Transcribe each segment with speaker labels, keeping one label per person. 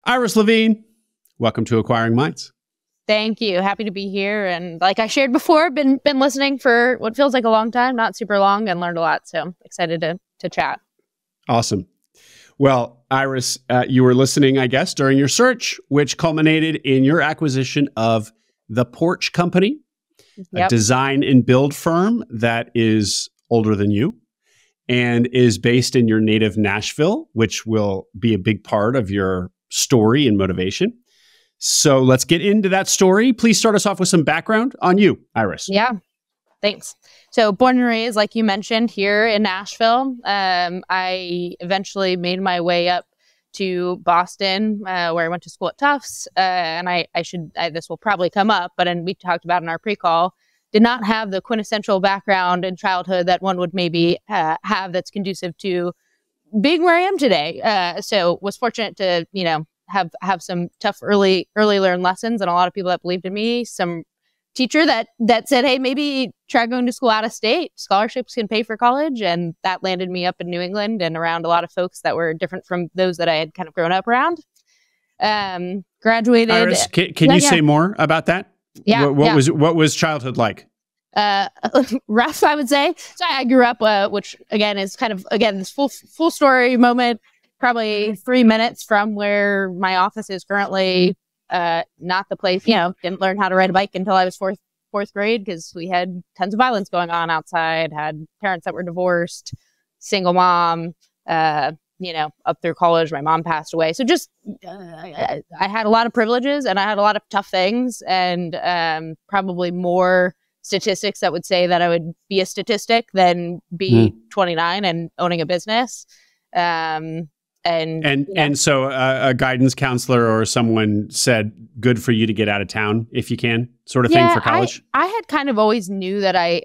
Speaker 1: Iris Levine, welcome to Acquiring Minds.
Speaker 2: Thank you. Happy to be here. And like I shared before, been listening for what feels like a long time, not super long, and learned a lot. So excited to chat.
Speaker 1: Awesome. Well, Iris, you were listening, I guess, during your search, which culminated in your acquisition of the Porch Company, a design and build firm that is older than you and is based in your native Nashville, which will be a big part of your story and motivation. So let's get into that story. Please start us off with some background on you, Iris.
Speaker 2: Yeah, thanks. So born and raised, like you mentioned, here in Nashville. I eventually made my way up to Boston, where I went to school at Tufts. And this will probably come up, but we talked about in our pre-call, did not have the quintessential background in childhood that one would maybe have that's conducive to being where I am today. So was fortunate to, have some tough early learned lessons, and a lot of people that believed in me. Some teacher that said, hey, maybe try going to school out of state. Scholarships can pay for college. And that landed me up in New England and around a lot of folks that were different from those that I had kind of grown up around. Graduated.
Speaker 1: Iris, can you say more about that?
Speaker 2: Yeah.
Speaker 1: What was childhood like?
Speaker 2: Rough, I would say. So I grew up, which again is kind of, this full story moment, probably 3 minutes from where my office is currently. Not the place, didn't learn how to ride a bike until I was fourth grade because we had tons of violence going on outside, had parents that were divorced, single mom, up through college, my mom passed away. So just, I had a lot of privileges and I had a lot of tough things, and probably more statistics that would say that I would be a statistic than be 29 and owning a business.
Speaker 1: And so a guidance counselor or someone said, good for you to get out of town if you can, sort of thing for college?
Speaker 2: I had kind of always knew that I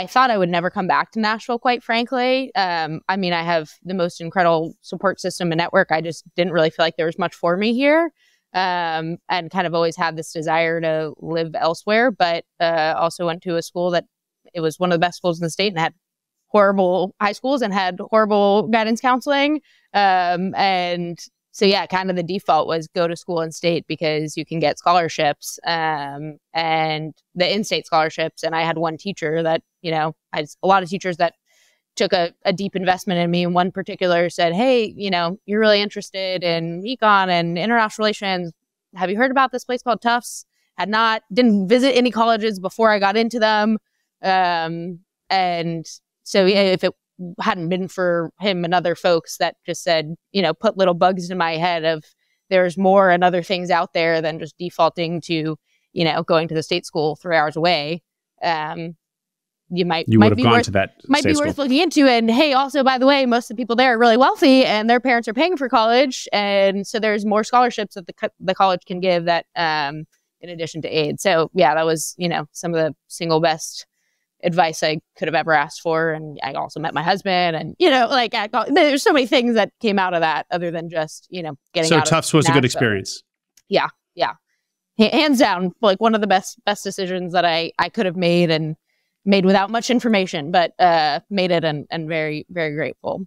Speaker 2: thought I would never come back to Nashville, quite frankly. I have the most incredible support system and network. I just didn't really feel like there was much for me here. And kind of always had this desire to live elsewhere, but also went to a school that it was one of the best schools in the state and had horrible high schools and had horrible guidance counseling. And so, kind of the default was go to school in state because you can get scholarships, and the in-state scholarships. And I had one teacher that, I had a lot of teachers that took a deep investment in me. And one particular said, hey, you're really interested in econ and international relations. Have you heard about this place called Tufts? Didn't visit any colleges before I got into them. And so if it hadn't been for him and other folks that just said, put little bugs in my head of there's more and other things out there than just defaulting to, going to the state school 3 hours away, you might be worth looking into. And hey, also, by the way, most of the people there are really wealthy and their parents are paying for college. And so there's more scholarships that the college can give that, in addition to aid. So that was, some of the single best advice I could have ever asked for. And I also met my husband, and there's so many things that came out of that other than just getting
Speaker 1: so
Speaker 2: out
Speaker 1: Tufts
Speaker 2: of
Speaker 1: was
Speaker 2: Nashville.
Speaker 1: a good experience.
Speaker 2: Yeah Hands down, like one of the best decisions that I could have made, and made without much information, but made it, and very, very grateful.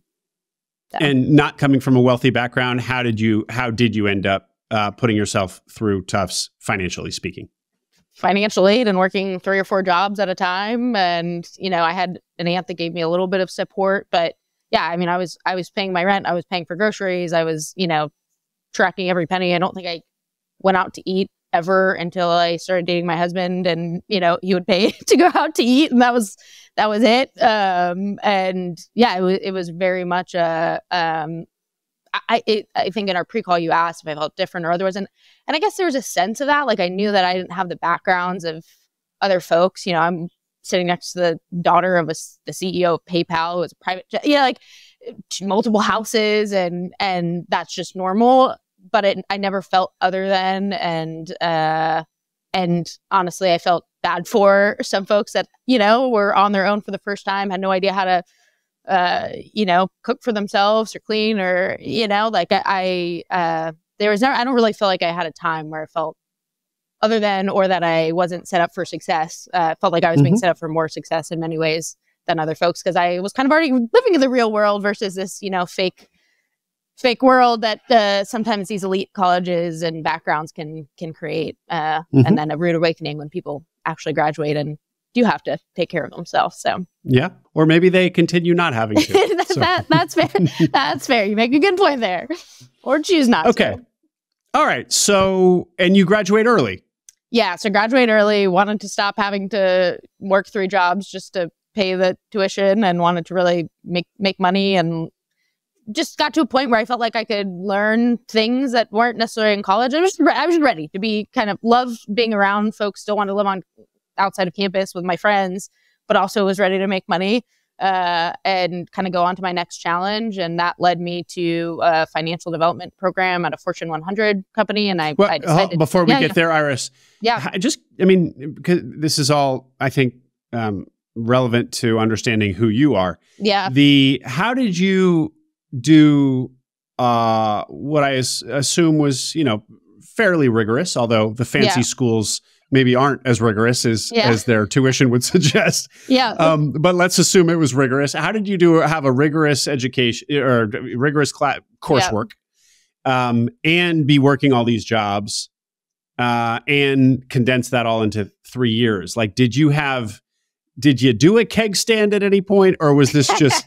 Speaker 2: So.
Speaker 1: And not coming from a wealthy background, how did you end up putting yourself through Tufts, financially speaking?
Speaker 2: Financial aid and working 3 or 4 jobs at a time. And, I had an aunt that gave me a little bit of support, but I was paying my rent. I was paying for groceries. I was, tracking every penny. I don't think I went out to eat ever until I started dating my husband, and, he would pay to go out to eat, and that was it. It was very much I think in our pre-call you asked if I felt different or otherwise. And I guess there was a sense of that. Like I knew that I didn't have the backgrounds of other folks. I'm sitting next to the daughter of the CEO of PayPal, who was a private jet, multiple houses, and that's just normal. But I never felt other than, and honestly, I felt bad for some folks that, were on their own for the first time, had no idea how to cook for themselves or clean, or, I don't really feel like I had a time where I felt other than, or that I wasn't set up for success. Felt like I was being set up for more success in many ways than other folks, because I was kind of already living in the real world versus this, fake fake world that sometimes these elite colleges and backgrounds can create, and then a rude awakening when people actually graduate and do have to take care of themselves. So
Speaker 1: yeah, or maybe they continue not having to.
Speaker 2: That's fair. That's fair. You make a good point there, or choose not.
Speaker 1: Okay,
Speaker 2: to.
Speaker 1: All right. So, and you graduate early.
Speaker 2: Yeah, so graduate early. Wanted to stop having to work 3 jobs just to pay the tuition, and wanted to really make money, and just got to a point where I felt like I could learn things that weren't necessarily in college. I was ready to be love being around folks, still want to live outside of campus with my friends, but also was ready to make money and kind of go on to my next challenge. And that led me to a financial development program at a Fortune 100 company. And I decided,
Speaker 1: before we get there, Iris, because this is all, I think, relevant to understanding who you are.
Speaker 2: Yeah.
Speaker 1: How did you do what I assume was, fairly rigorous, although the fancy schools maybe aren't as rigorous as their tuition would suggest.
Speaker 2: Yeah.
Speaker 1: But let's assume it was rigorous. How did you have a rigorous education or rigorous coursework, and be working all these jobs, and condense that all into 3 years? Like, did you do a keg stand at any point, or was this just,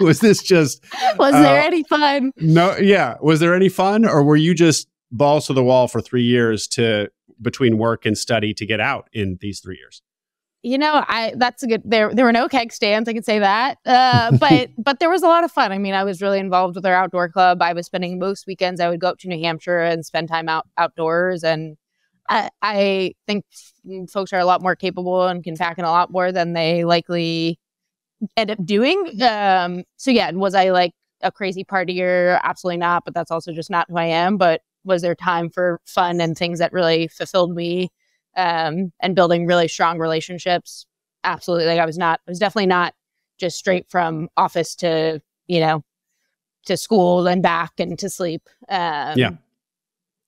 Speaker 1: was
Speaker 2: there any fun?
Speaker 1: No. Yeah. Was there any fun, or were you just balls to the wall for 3 years between work and study to get out in these 3 years?
Speaker 2: That's a good, there were no keg stands, I can say that. But there was a lot of fun. I mean, I was really involved with our outdoor club. I was spending most weekends, I would go up to New Hampshire and spend time outdoors. And I think folks are a lot more capable and can pack in a lot more than they likely end up doing. So yeah, was I like a crazy partier? Absolutely not. But that's also just not who I am. But was there time for fun and things that really fulfilled me, and building really strong relationships? Absolutely. Like I was definitely not just straight from office to, to school and back and to sleep.
Speaker 1: Yeah.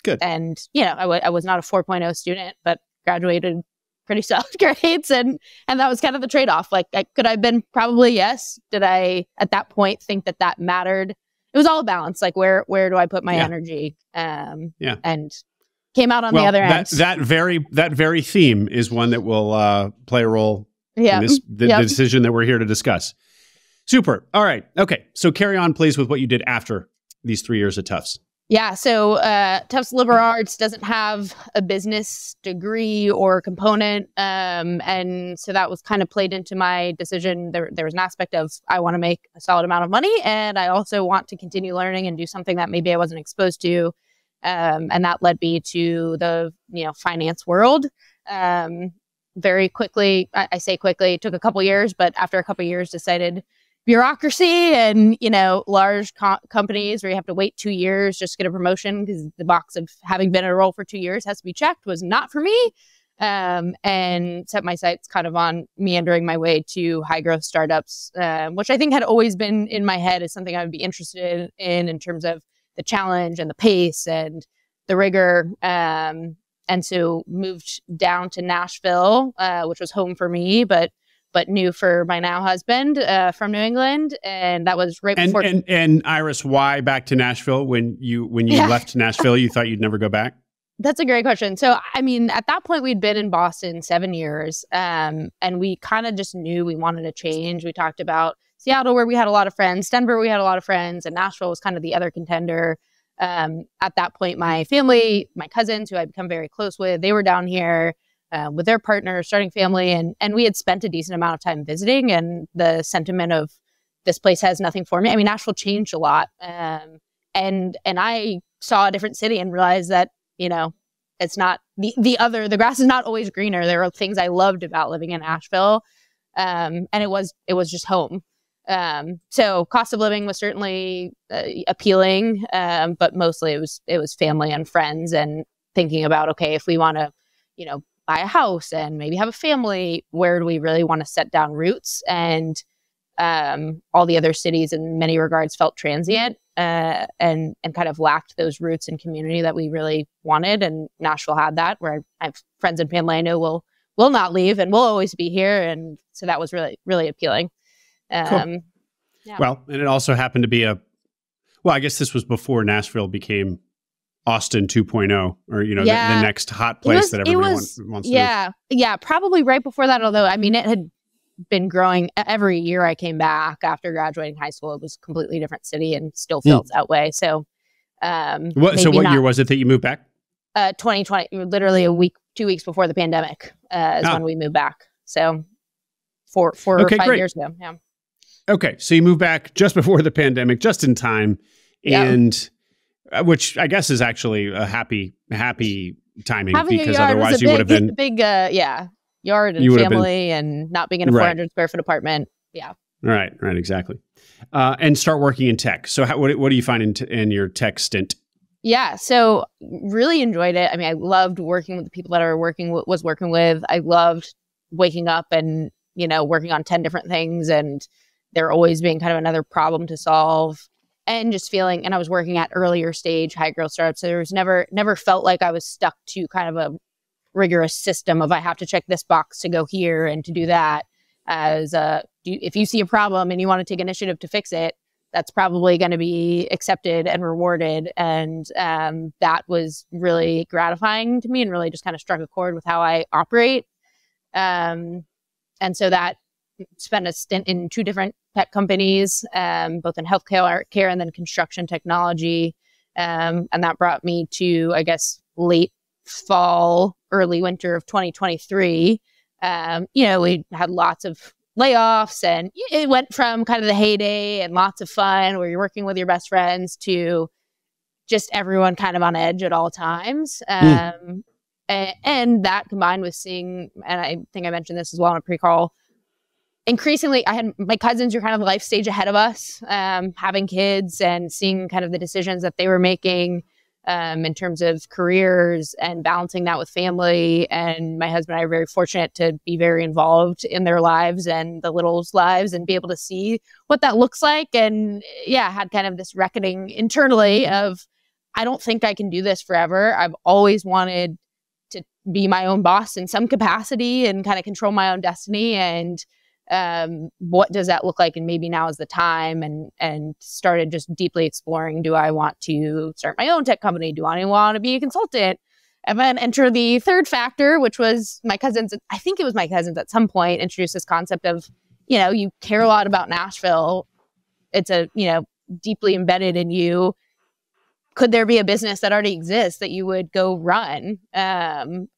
Speaker 1: Good.
Speaker 2: And, I was not a 4.0 student, but graduated pretty solid grades. And that was kind of the trade-off. Like, could I have been? Probably yes. Did I, at that point, think that mattered? It was all a balance. Like, where do I put my energy? And came out on the other end.
Speaker 1: That very theme is one that will play a role in the decision that we're here to discuss. Super. All right. Okay. So carry on, please, with what you did after these 3 years at Tufts.
Speaker 2: Yeah. So Tufts Liberal Arts doesn't have a business degree or component. And so that was kind of played into my decision. There was an aspect of, I want to make a solid amount of money, and I also want to continue learning and do something that maybe I wasn't exposed to. And that led me to the, finance world. Very quickly, I say quickly, it took a couple years, but after a couple years decided bureaucracy and, large companies where you have to wait 2 years just to get a promotion because the box of having been in a role for 2 years has to be checked was not for me. And set my sights kind of on meandering my way to high growth startups, which I think had always been in my head as something I would be interested in terms of the challenge and the pace and the rigor. And so moved down to Nashville, which was home for me, but new for my now husband, from New England. And that was right before.
Speaker 1: And Iris, why back to Nashville when you left Nashville, you thought you'd never go back?
Speaker 2: That's a great question. So, I mean, at that point we'd been in Boston 7 years, and we kind of just knew we wanted to change. We talked about Seattle, where we had a lot of friends, Denver, we had a lot of friends, and Nashville was kind of the other contender. At that point, my family, my cousins, who I'd become very close with, they were down here with their partner, starting family, and we had spent a decent amount of time visiting, and the sentiment of this place has nothing for me. I mean, Nashville changed a lot, and I saw a different city and realized that, it's not the grass is not always greener. There are things I loved about living in Nashville, and it was just home. So cost of living was certainly appealing, but mostly it was family and friends, and thinking about, okay, if we want to, buy a house and maybe have a family, where do we really want to set down roots? And all the other cities in many regards felt transient, and kind of lacked those roots and community that we really wanted. And Nashville had that, where I have friends and family I know will not leave and will always be here. And so that was really, really appealing.
Speaker 1: Cool. Yeah. Well, and it also happened to be Well, I guess this was before Nashville became Austin 2.0, or, the next hot place that everybody wants to move.
Speaker 2: Yeah, probably right before that. Although, I mean, it had been growing every year I came back after graduating high school. It was a completely different city and still feels that way. So,
Speaker 1: what year was it that you moved back?
Speaker 2: 2020, literally 2 weeks before the pandemic is when we moved back. So 4 or 5 years ago. Yeah.
Speaker 1: Okay. So you moved back just before the pandemic, just in time. And which I guess is actually a happy timing, because otherwise you would have been
Speaker 2: big, yard and family and not being in a 400 square foot apartment. Yeah.
Speaker 1: Right. Exactly. And start working in tech. So what do you find in your tech stint?
Speaker 2: Yeah. So really enjoyed it. I mean, I loved working with the people that I was working with. I loved waking up and, working on 10 different things, and there always being kind of another problem to solve, and just feeling, and I was working at earlier stage high growth startups. So there was never felt like I was stuck to kind of a rigorous system of I have to check this box to go here and to do that. If you see a problem and you want to take initiative to fix it, that's probably going to be accepted and rewarded. And that was really gratifying to me and really just kind of struck a chord with how I operate. And so that spent a stint in 2 different tech companies, both in healthcare and then construction technology. And that brought me to, I guess, late fall, early winter of 2023. We had lots of layoffs, and it went from kind of the heyday and lots of fun where you're working with your best friends to just everyone kind of on edge at all times. And that combined with seeing, and I think I mentioned this as well in a pre-call, increasingly I had my cousins were kind of the life stage ahead of us, having kids and seeing kind of the decisions that they were making in terms of careers and balancing that with family. And my husband and I are very fortunate to be very involved in their lives and the littles' lives and be able to see what that looks like. And had kind of this reckoning internally of, I don't think I can do this forever. I've always wanted to be my own boss in some capacity and kind of control my own destiny. And what does that look like? And maybe now is the time, and started just deeply exploring, do I want to start my own tech company? Do I want to be a consultant? And then enter the third factor, which was my cousins. I think it was my cousins at some point introduced this concept of, you care a lot about Nashville. It's deeply embedded in you. Could there be a business that already exists that you would go run? And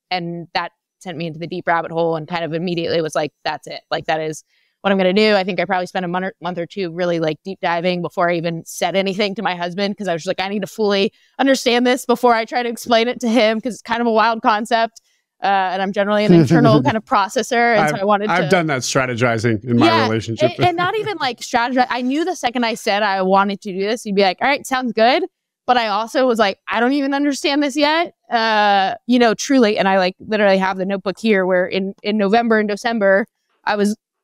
Speaker 2: that sent me into the deep rabbit hole, and kind of immediately was like, that's it. Like, that is what I'm going to do. I think I probably spent a month or 2 really like deep diving before I even said anything to my husband, because I was just like, I need to fully understand this before I try to explain it to him, because it's kind of a wild concept. And I'm generally an internal kind of processor. And so I wanted
Speaker 1: I've done that strategizing in my relationship.
Speaker 2: And not even like strategize. I knew the second I said I wanted to do this, you'd be like, all right, sounds good. But I also was like, I don't even understand this yet, truly. And I like literally have the notebook here where in November and December, I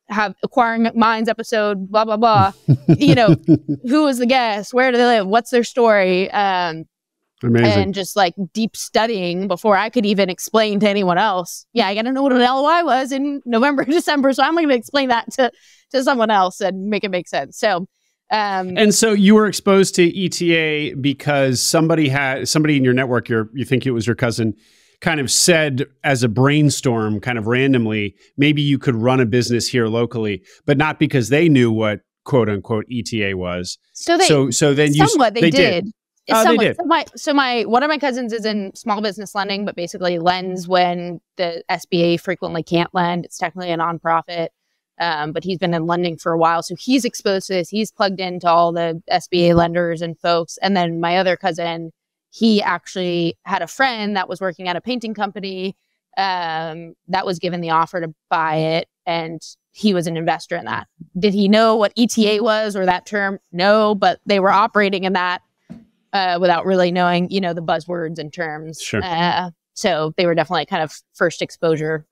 Speaker 2: have Acquiring Minds episode, blah, blah, blah. Who was the guest? Where do they live? What's their story?
Speaker 1: Amazing.
Speaker 2: And just like deep studying before I could even explain to anyone else. Yeah, I got to know what an LOI was in November, December. So I'm going to explain that to someone else and make it make sense. So,
Speaker 1: and so you were exposed to ETA because somebody in your network, you think it was your cousin, kind of said as a brainstorm, kind of randomly, maybe you could run a business here locally, but not because they knew what quote unquote ETA was.
Speaker 2: So then they did.
Speaker 1: They did.
Speaker 2: So one of my cousins is in small business lending, but basically lends when the SBA frequently can't lend. It's technically a nonprofit. But he's been in lending for a while. So he's exposed to this. He's plugged into all the SBA lenders and folks. And then my other cousin, he actually had a friend that was working at a painting company that was given the offer to buy it. And he was an investor in that. Did he know what ETA was or that term? No, but they were operating in that without really knowing, the buzzwords and terms.
Speaker 1: Sure.
Speaker 2: So they were definitely kind of first exposure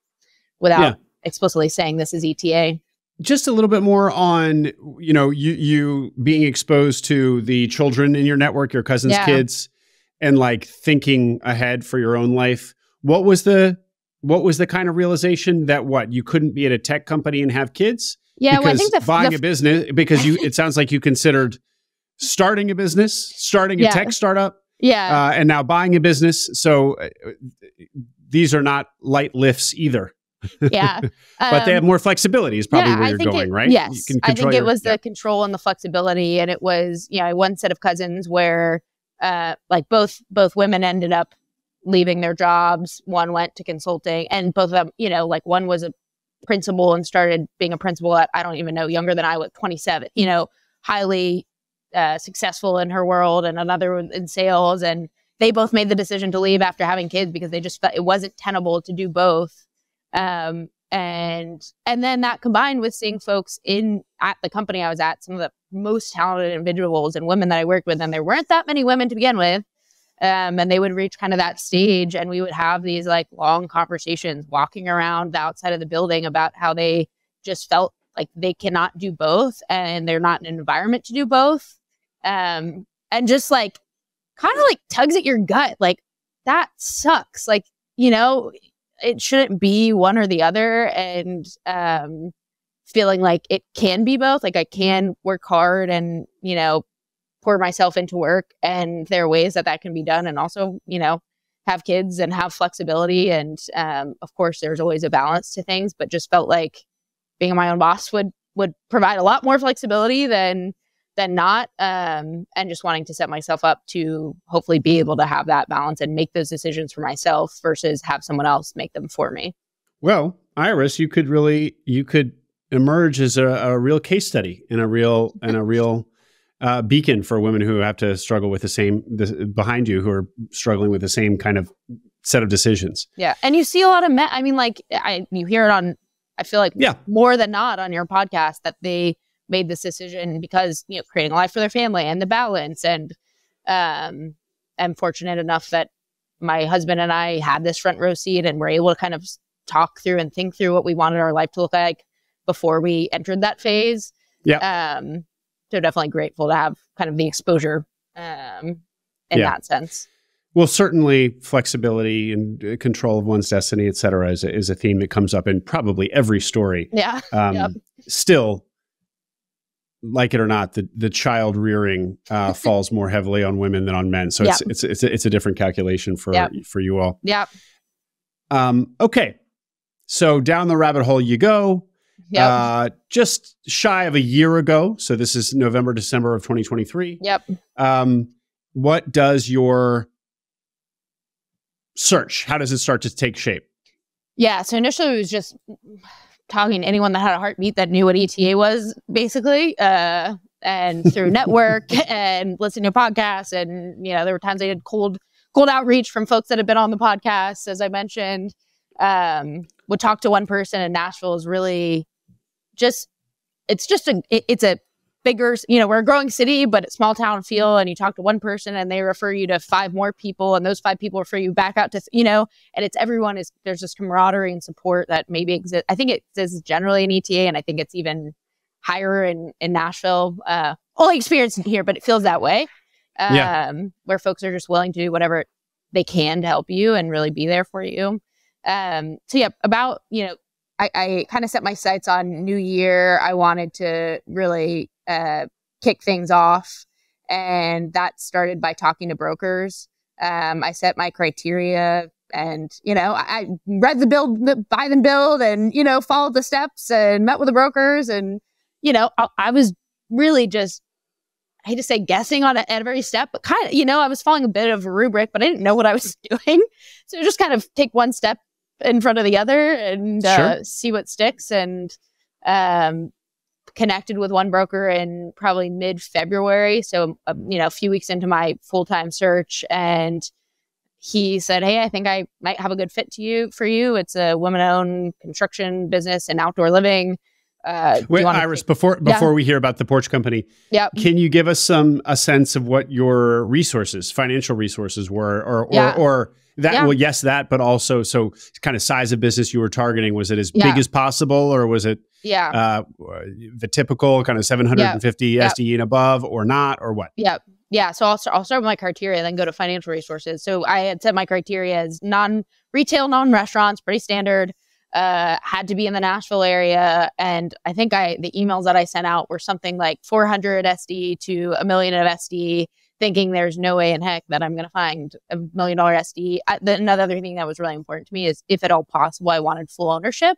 Speaker 2: without explicitly saying this is ETA.
Speaker 1: Just a little bit more on, you being exposed to the children in your network, your cousin's kids, and like thinking ahead for your own life. What was the kind of realization that you couldn't be at a tech company and have kids?
Speaker 2: Yeah,
Speaker 1: because
Speaker 2: I think
Speaker 1: buying a business, because it sounds like you considered starting a business, starting a tech startup, and now buying a business. So these are not light lifts either.
Speaker 2: Yeah.
Speaker 1: But they have more flexibility is probably where you're going, right?
Speaker 2: Yes. I think it was the control and the flexibility. And it was, I had one set of cousins where like both women ended up leaving their jobs. One went to consulting, and both of them, like one was a principal and started being a principal at, I don't even know, younger than I was, 27, highly successful in her world, and another in sales. And they both made the decision to leave after having kids because they just felt it wasn't tenable to do both. And then that combined with seeing folks at the company I was at, some of the most talented individuals and women that I worked with, and there weren't that many women to begin with. And they would reach kind of that stage, and we would have these like long conversations walking around the outside of the building about how they just felt like they cannot do both, and they're not in an environment to do both. And just like kind of like tugs at your gut, like that sucks. Like, it shouldn't be one or the other, and feeling like it can be both. Like I can work hard and, pour myself into work, and there are ways that can be done, and also, have kids and have flexibility. And of course, there's always a balance to things, but just felt like being my own boss would provide a lot more flexibility than not, and just wanting to set myself up to hopefully be able to have that balance and make those decisions for myself versus have someone else make them for me.
Speaker 1: Well, Iris, you could emerge as a real case study and a real beacon for women who have to struggle with behind you, who are struggling with the same kind of set of decisions.
Speaker 2: Yeah. And you see a lot of men, you hear it on, I feel like more than not on your podcast, that they made this decision because, creating a life for their family and the balance. And I'm fortunate enough that my husband and I had this front row seat and were able to kind of talk through and think through what we wanted our life to look like before we entered that phase. Yeah. So definitely grateful to have kind of the exposure in that sense.
Speaker 1: Well, certainly flexibility and control of one's destiny, et cetera, is a theme that comes up in probably every story.
Speaker 2: Yeah.
Speaker 1: Still, like it or not, the child rearing falls more heavily on women than on men. So it's a different calculation for you all.
Speaker 2: Yeah.
Speaker 1: Okay. So down the rabbit hole you go. Yep. Just shy of a year ago. So this is November, December of 2023.
Speaker 2: Yep.
Speaker 1: What does your search, how does it start to take shape?
Speaker 2: Yeah. So initially it was just talking to anyone that had a heartbeat that knew what ETA was, basically, and through network and listening to podcasts. And, there were times I did cold outreach from folks that had been on the podcast, as I mentioned. Would talk to one person in Nashville is really it's a bigger, we're a growing city, but it's small town feel. And you talk to one person and they refer you to 5 more people, and those 5 people refer you back out to, and it's there's this camaraderie and support that maybe exists. I think it exists generally in ETA, and I think it's even higher in Nashville. Only experienced it here, but it feels that way. Where folks are just willing to do whatever they can to help you and really be there for you. I kind of set my sights on New Year. I wanted to really kick things off, and that started by talking to brokers. I set my criteria, and I read the buy then build, and followed the steps and met with the brokers, and I was really just, I hate to say guessing on every step, but kind of I was following a bit of a rubric, but I didn't know what I was doing, so just kind of take one step in front of the other and see what sticks. And connected with one broker in probably mid-February, so a few weeks into my full-time search, and he said, "Hey, I think I might have a good fit for you. It's a women-owned construction business and outdoor living."
Speaker 1: Wait, Iris, before we hear about the Porch Company, can you give us a sense of what your financial resources were, or that? Well, yes, that, but also, so kind of size of business you were targeting. Was it as big as possible, or was it the typical kind of 750 SDE and above, or not, or what?
Speaker 2: Yeah. So I'll start with my criteria and then go to financial resources. So I had set my criteria as non-retail, non-restaurants, pretty standard. had to be in the Nashville area. And I think the emails that I sent out were something like 400 SD to $1 million of SD, thinking there's no way in heck that I'm going to find $1 million SD. Another thing that was really important to me is, if at all possible, I wanted full ownership.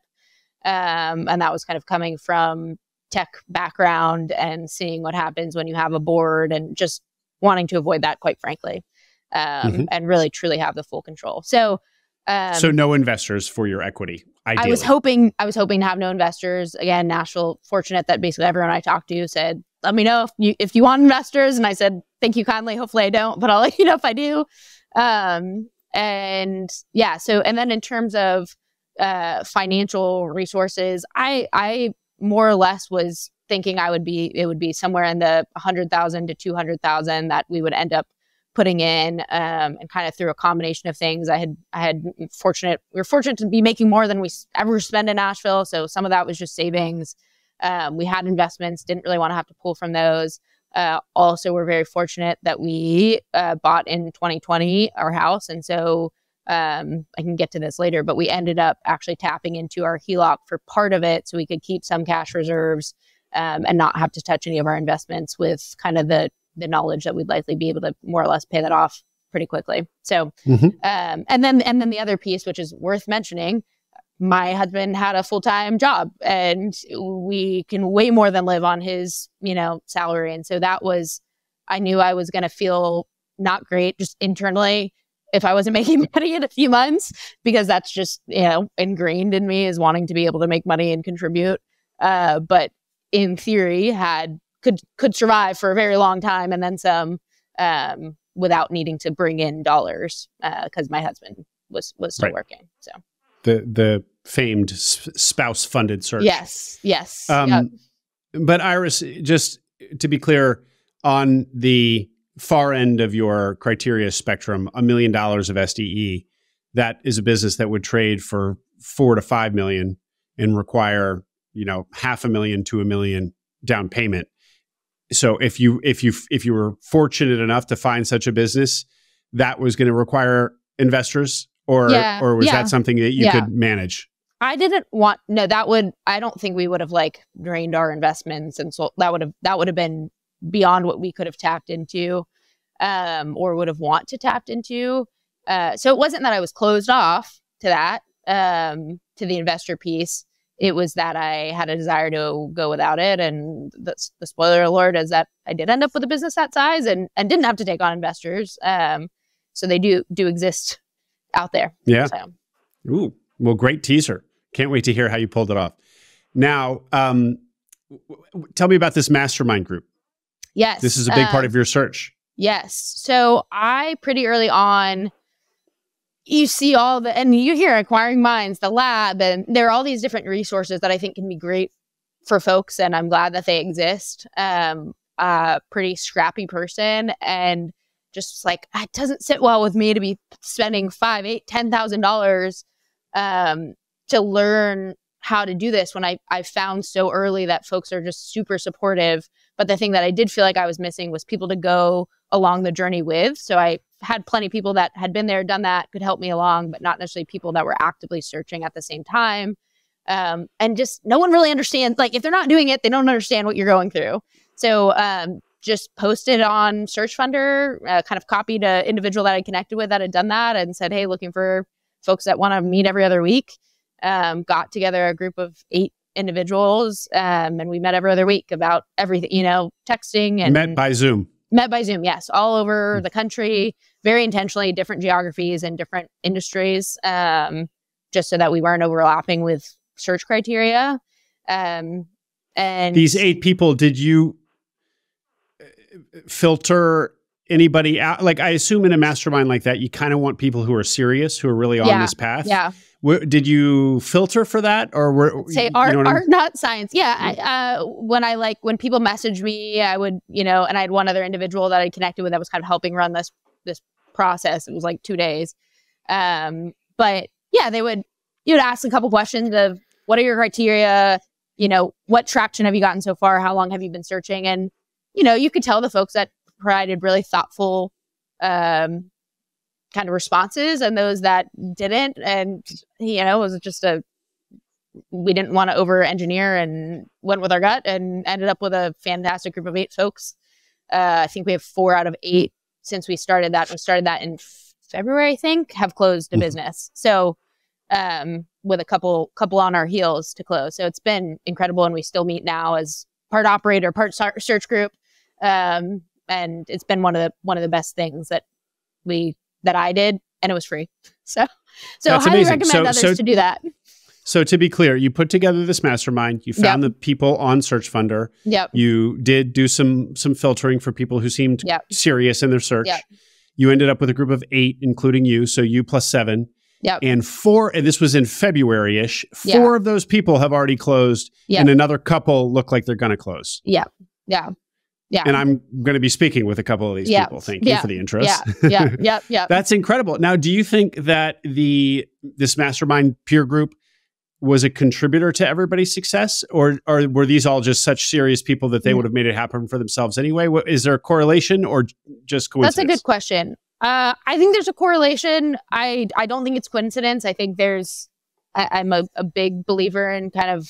Speaker 2: And that was kind of coming from tech background and seeing what happens when you have a board, and just wanting to avoid that, quite frankly, and really truly have the full control. So
Speaker 1: no investors for your equity, ideally.
Speaker 2: I was hoping to have no investors. Again, Nashville, fortunate that basically everyone I talked to said, let me know if you want investors. And I said, thank you kindly. Hopefully I don't, but I'll let you know if I do. And then in terms of financial resources, I more or less was thinking it would be somewhere in the 100,000 to 200,000 that we would end up putting in, and kind of through a combination of things. We were fortunate to be making more than we ever spend in Nashville. So some of that was just savings. We had investments, didn't really want to have to pull from those. Also, we're very fortunate that we bought in 2020 our house. And so I can get to this later, but we ended up actually tapping into our HELOC for part of it so we could keep some cash reserves, and not have to touch any of our investments, with kind of the knowledge that we'd likely be able to more or less pay that off pretty quickly. So, and then the other piece, which is worth mentioning, my husband had a full-time job, and we can way more than live on his, salary. And so I knew I was going to feel not great just internally if I wasn't making money in a few months, because that's just, ingrained in me, is wanting to be able to make money and contribute. But in theory could survive for a very long time, and then some, without needing to bring in dollars, because my husband was still working. So
Speaker 1: the famed spouse funded search.
Speaker 2: Yes. Yep.
Speaker 1: But Iris, just to be clear, on the far end of your criteria spectrum, $1 million of SDE, that is a business that would trade for $4 to $5 million and require, $500,000 to $1 million down payment. So if you were fortunate enough to find such a business, that was going to require investors, or was that something that you could manage?
Speaker 2: I don't think we would have drained our investments, and so that would have been beyond what we could have tapped into, or would have want to tapped into. So it wasn't that I was closed off to that, to the investor piece. It was that I had a desire to go without it. And the spoiler alert is that I did end up with a business that size, and didn't have to take on investors. So they do exist out there.
Speaker 1: Yeah.
Speaker 2: So.
Speaker 1: Ooh, well, great teaser. Can't wait to hear how you pulled it off. Now, tell me about this mastermind group.
Speaker 2: Yes.
Speaker 1: This is a big part of your search.
Speaker 2: Yes. So I pretty early on, you see and you hear Acquiring Minds, the lab, and there are all these different resources that I think can be great for folks. And I'm glad that they exist. Pretty scrappy person, and just it doesn't sit well with me to be spending $5,000, $8,000, $10,000 to learn how to do this, when I found so early that folks are just super supportive. But the thing that I did feel like I was missing was people to go along the journey with. So I had plenty of people that had been there, done that, could help me along, but not necessarily people that were actively searching at the same time. And just no one really understands, if they're not doing it, they don't understand what you're going through. So just posted on Search Funder, kind of copied an individual that I connected with that had done that, and said, hey, looking for folks that want to meet every other week. Got together a group of 8 individuals, and we met every other week about everything, texting. And
Speaker 1: met by Zoom,
Speaker 2: yes, all over the country, very intentionally, different geographies and different industries, just so that we weren't overlapping with search criteria. And
Speaker 1: these 8 people, did you filter anybody out? I assume in a mastermind like that, you kind of want people who are serious, who are really on this path.
Speaker 2: Yeah.
Speaker 1: Did you filter for that, or
Speaker 2: art, not science? Yeah. When people message me, I would, and I had one other individual that I connected with that was kind of helping run this process. It was 2 days. But yeah, you'd ask a couple questions of, what are your criteria? What traction have you gotten so far? How long have you been searching? And, you could tell the folks that provided really thoughtful, kind of responses, and those that didn't. And, it was just a we didn't want to over engineer and went with our gut and ended up with a fantastic group of 8 folks. I think we have 4 out of 8 since we started that. We started that in February, I think, have closed a business. So with a couple on our heels to close. So it's been incredible. And we still meet now as part operator, part search group. And it's been one of the best things that I did, and it was free. So I highly recommend others to do that.
Speaker 1: So to be clear, you put together this mastermind, you found the people on Search Funder.
Speaker 2: Yep.
Speaker 1: You did do some filtering for people who seemed serious in their search.
Speaker 2: Yep.
Speaker 1: You ended up with a group of 8, including you. So you plus 7.
Speaker 2: Yep.
Speaker 1: And this was in February-ish. 4 of those people have already closed, and another couple look like they're going to close.
Speaker 2: Yeah. Yeah. Yeah.
Speaker 1: And I'm going to be speaking with a couple of these people. Thank you for the intros.
Speaker 2: Yeah.
Speaker 1: That's incredible. Now, do you think that this mastermind peer group was a contributor to everybody's success, or were these all just such serious people that they would have made it happen for themselves anyway? Is there a correlation or just coincidence?
Speaker 2: That's a good question. I think there's a correlation. I don't think it's coincidence. I think I'm a big believer in kind of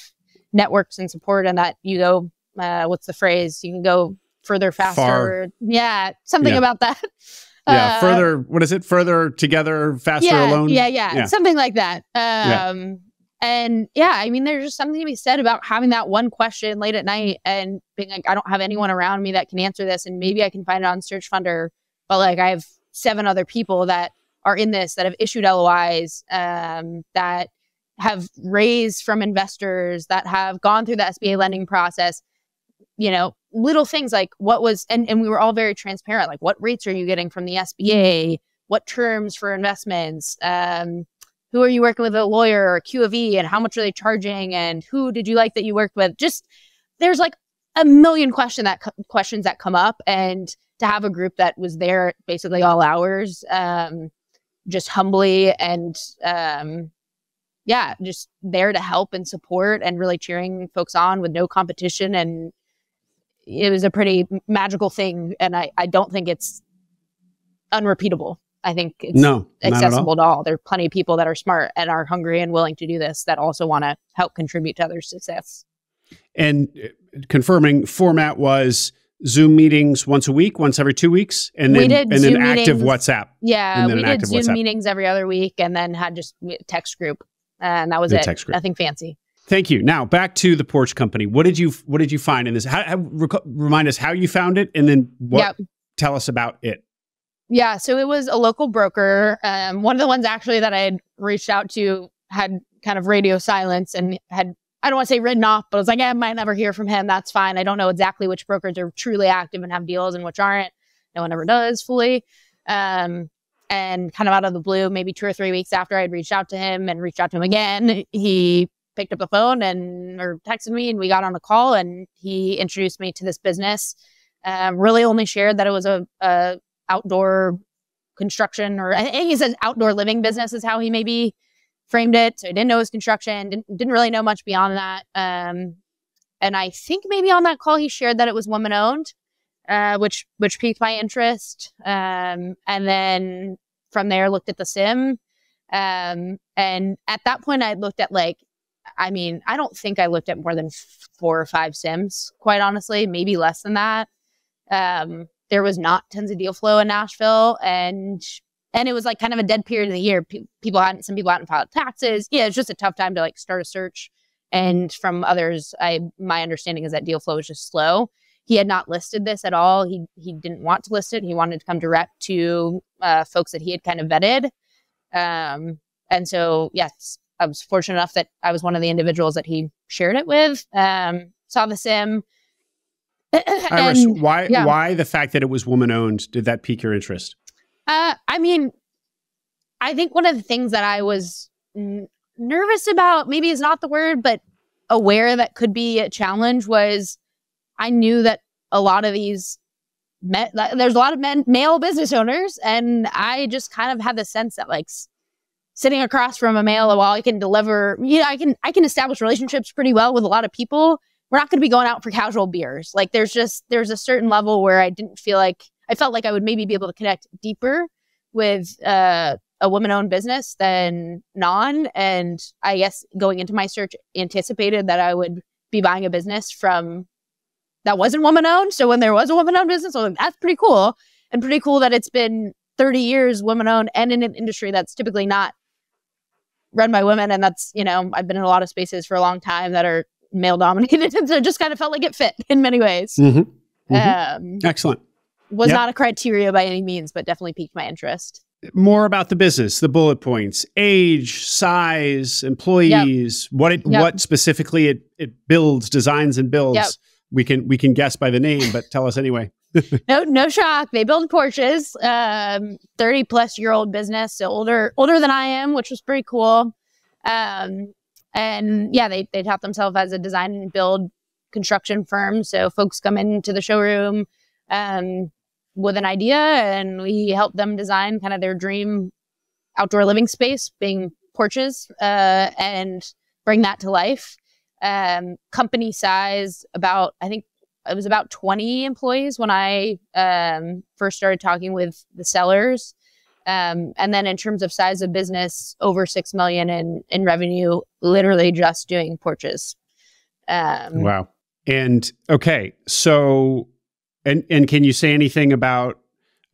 Speaker 2: networks and support, and that you go, what's the phrase? You can go further, faster.
Speaker 1: Far.
Speaker 2: Yeah. Something about that.
Speaker 1: Yeah. Further. What is it? Further together, faster alone.
Speaker 2: Yeah. Something like that. And I mean, there's just something to be said about having that one question late at night and being like, I don't have anyone around me that can answer this. And maybe I can find it on Search Funder, but like I have 7 other people that are in this, that have issued LOIs, that have raised from investors, that have gone through the SBA lending process, little things like and we were all very transparent. Like, what rates are you getting from the SBA? What terms for investments? Who are you working with, a lawyer or a Q of E, and how much are they charging? And who did you like that you worked with? Just, there's like a million questions that come up, and to have a group that was there basically all hours, just humbly and just there to help and support and really cheering folks on with no competition. And it was a pretty magical thing. And I don't think it's unrepeatable. I think it's accessible to all. There are plenty of people that are smart and are hungry and willing to do this that also want to help contribute to others' success.
Speaker 1: And confirming, format was Zoom meetings once a week, once every 2 weeks, and then active WhatsApp.
Speaker 2: Yeah, we did Zoom meetings every other week, and then had just a text group, and that was it. Nothing fancy.
Speaker 1: Thank you. Now back to the Porch Company. What did you find in this? Remind us how you found it, and then tell us about it.
Speaker 2: Yeah, so it was a local broker. One of the ones actually that I had reached out to had kind of radio silence and had, I don't want to say written off, but I was like, I might never hear from him. That's fine. I don't know exactly which brokers are truly active and have deals and which aren't. No one ever does fully. And kind of out of the blue, maybe 2 or 3 weeks after I had reached out to him again, he picked up the phone or texted me, and we got on a call, and he introduced me to this business. Really only shared that it was a outdoor construction, or I think he said outdoor living business is how he maybe framed it. So I didn't know it was construction, didn't really know much beyond that. And I think maybe on that call he shared that it was woman owned, which piqued my interest. And then from there looked at the sim. And at that point I looked at I don't think I looked at more than 4 or 5 sims, quite honestly, maybe less than that. There was not tons of deal flow in Nashville, and it was like kind of a dead period of the year. Some people hadn't filed taxes. Yeah, it's just a tough time to start a search. And from others, my understanding is that deal flow was just slow. He had not listed this at all. He didn't want to list it. He wanted to come direct to folks that he had kind of vetted. And so, yes, I was fortunate enough that I was one of the individuals that he shared it with. Saw the sim.
Speaker 1: Iris, why the fact that it was woman owned, did that pique your interest?
Speaker 2: I think one of the things that I was nervous about, maybe is not the word, but aware that could be a challenge, was I knew that a lot of these there's a lot of male business owners, and I just kind of had the sense that sitting across from a male, while I can deliver, I can establish relationships pretty well with a lot of people. We're not going to be going out for casual beers. There's a certain level where I felt like I would maybe be able to connect deeper with a a woman-owned business than non. And I guess going into my search, anticipated that I would be buying a business from that wasn't woman-owned. So when there was a woman-owned business, I was like, that's pretty cool. And pretty cool that it's been 30 years woman-owned and in an industry that's typically not run by women. And that's, I've been in a lot of spaces for a long time that are male-dominated. And so it just kind of felt like it fit in many ways.
Speaker 1: Excellent.
Speaker 2: Was not a criteria by any means, but definitely piqued my interest.
Speaker 1: More about the business, the bullet points: age, size, employees, what specifically it builds, designs and builds. We can guess by the name, but tell us anyway.
Speaker 2: No shock. They build porches. 30-plus-year-old business, so older than I am, which was pretty cool. And yeah, they tout themselves as a design and build construction firm. So folks come into the showroom with an idea, and we help them design kind of their dream outdoor living space, being porches, and bring that to life. Company size, I think it was about 20 employees when I first started talking with the sellers. And then in terms of size of business, over 6 million in revenue, literally just doing porches.
Speaker 1: Wow. And okay, so and can you say anything about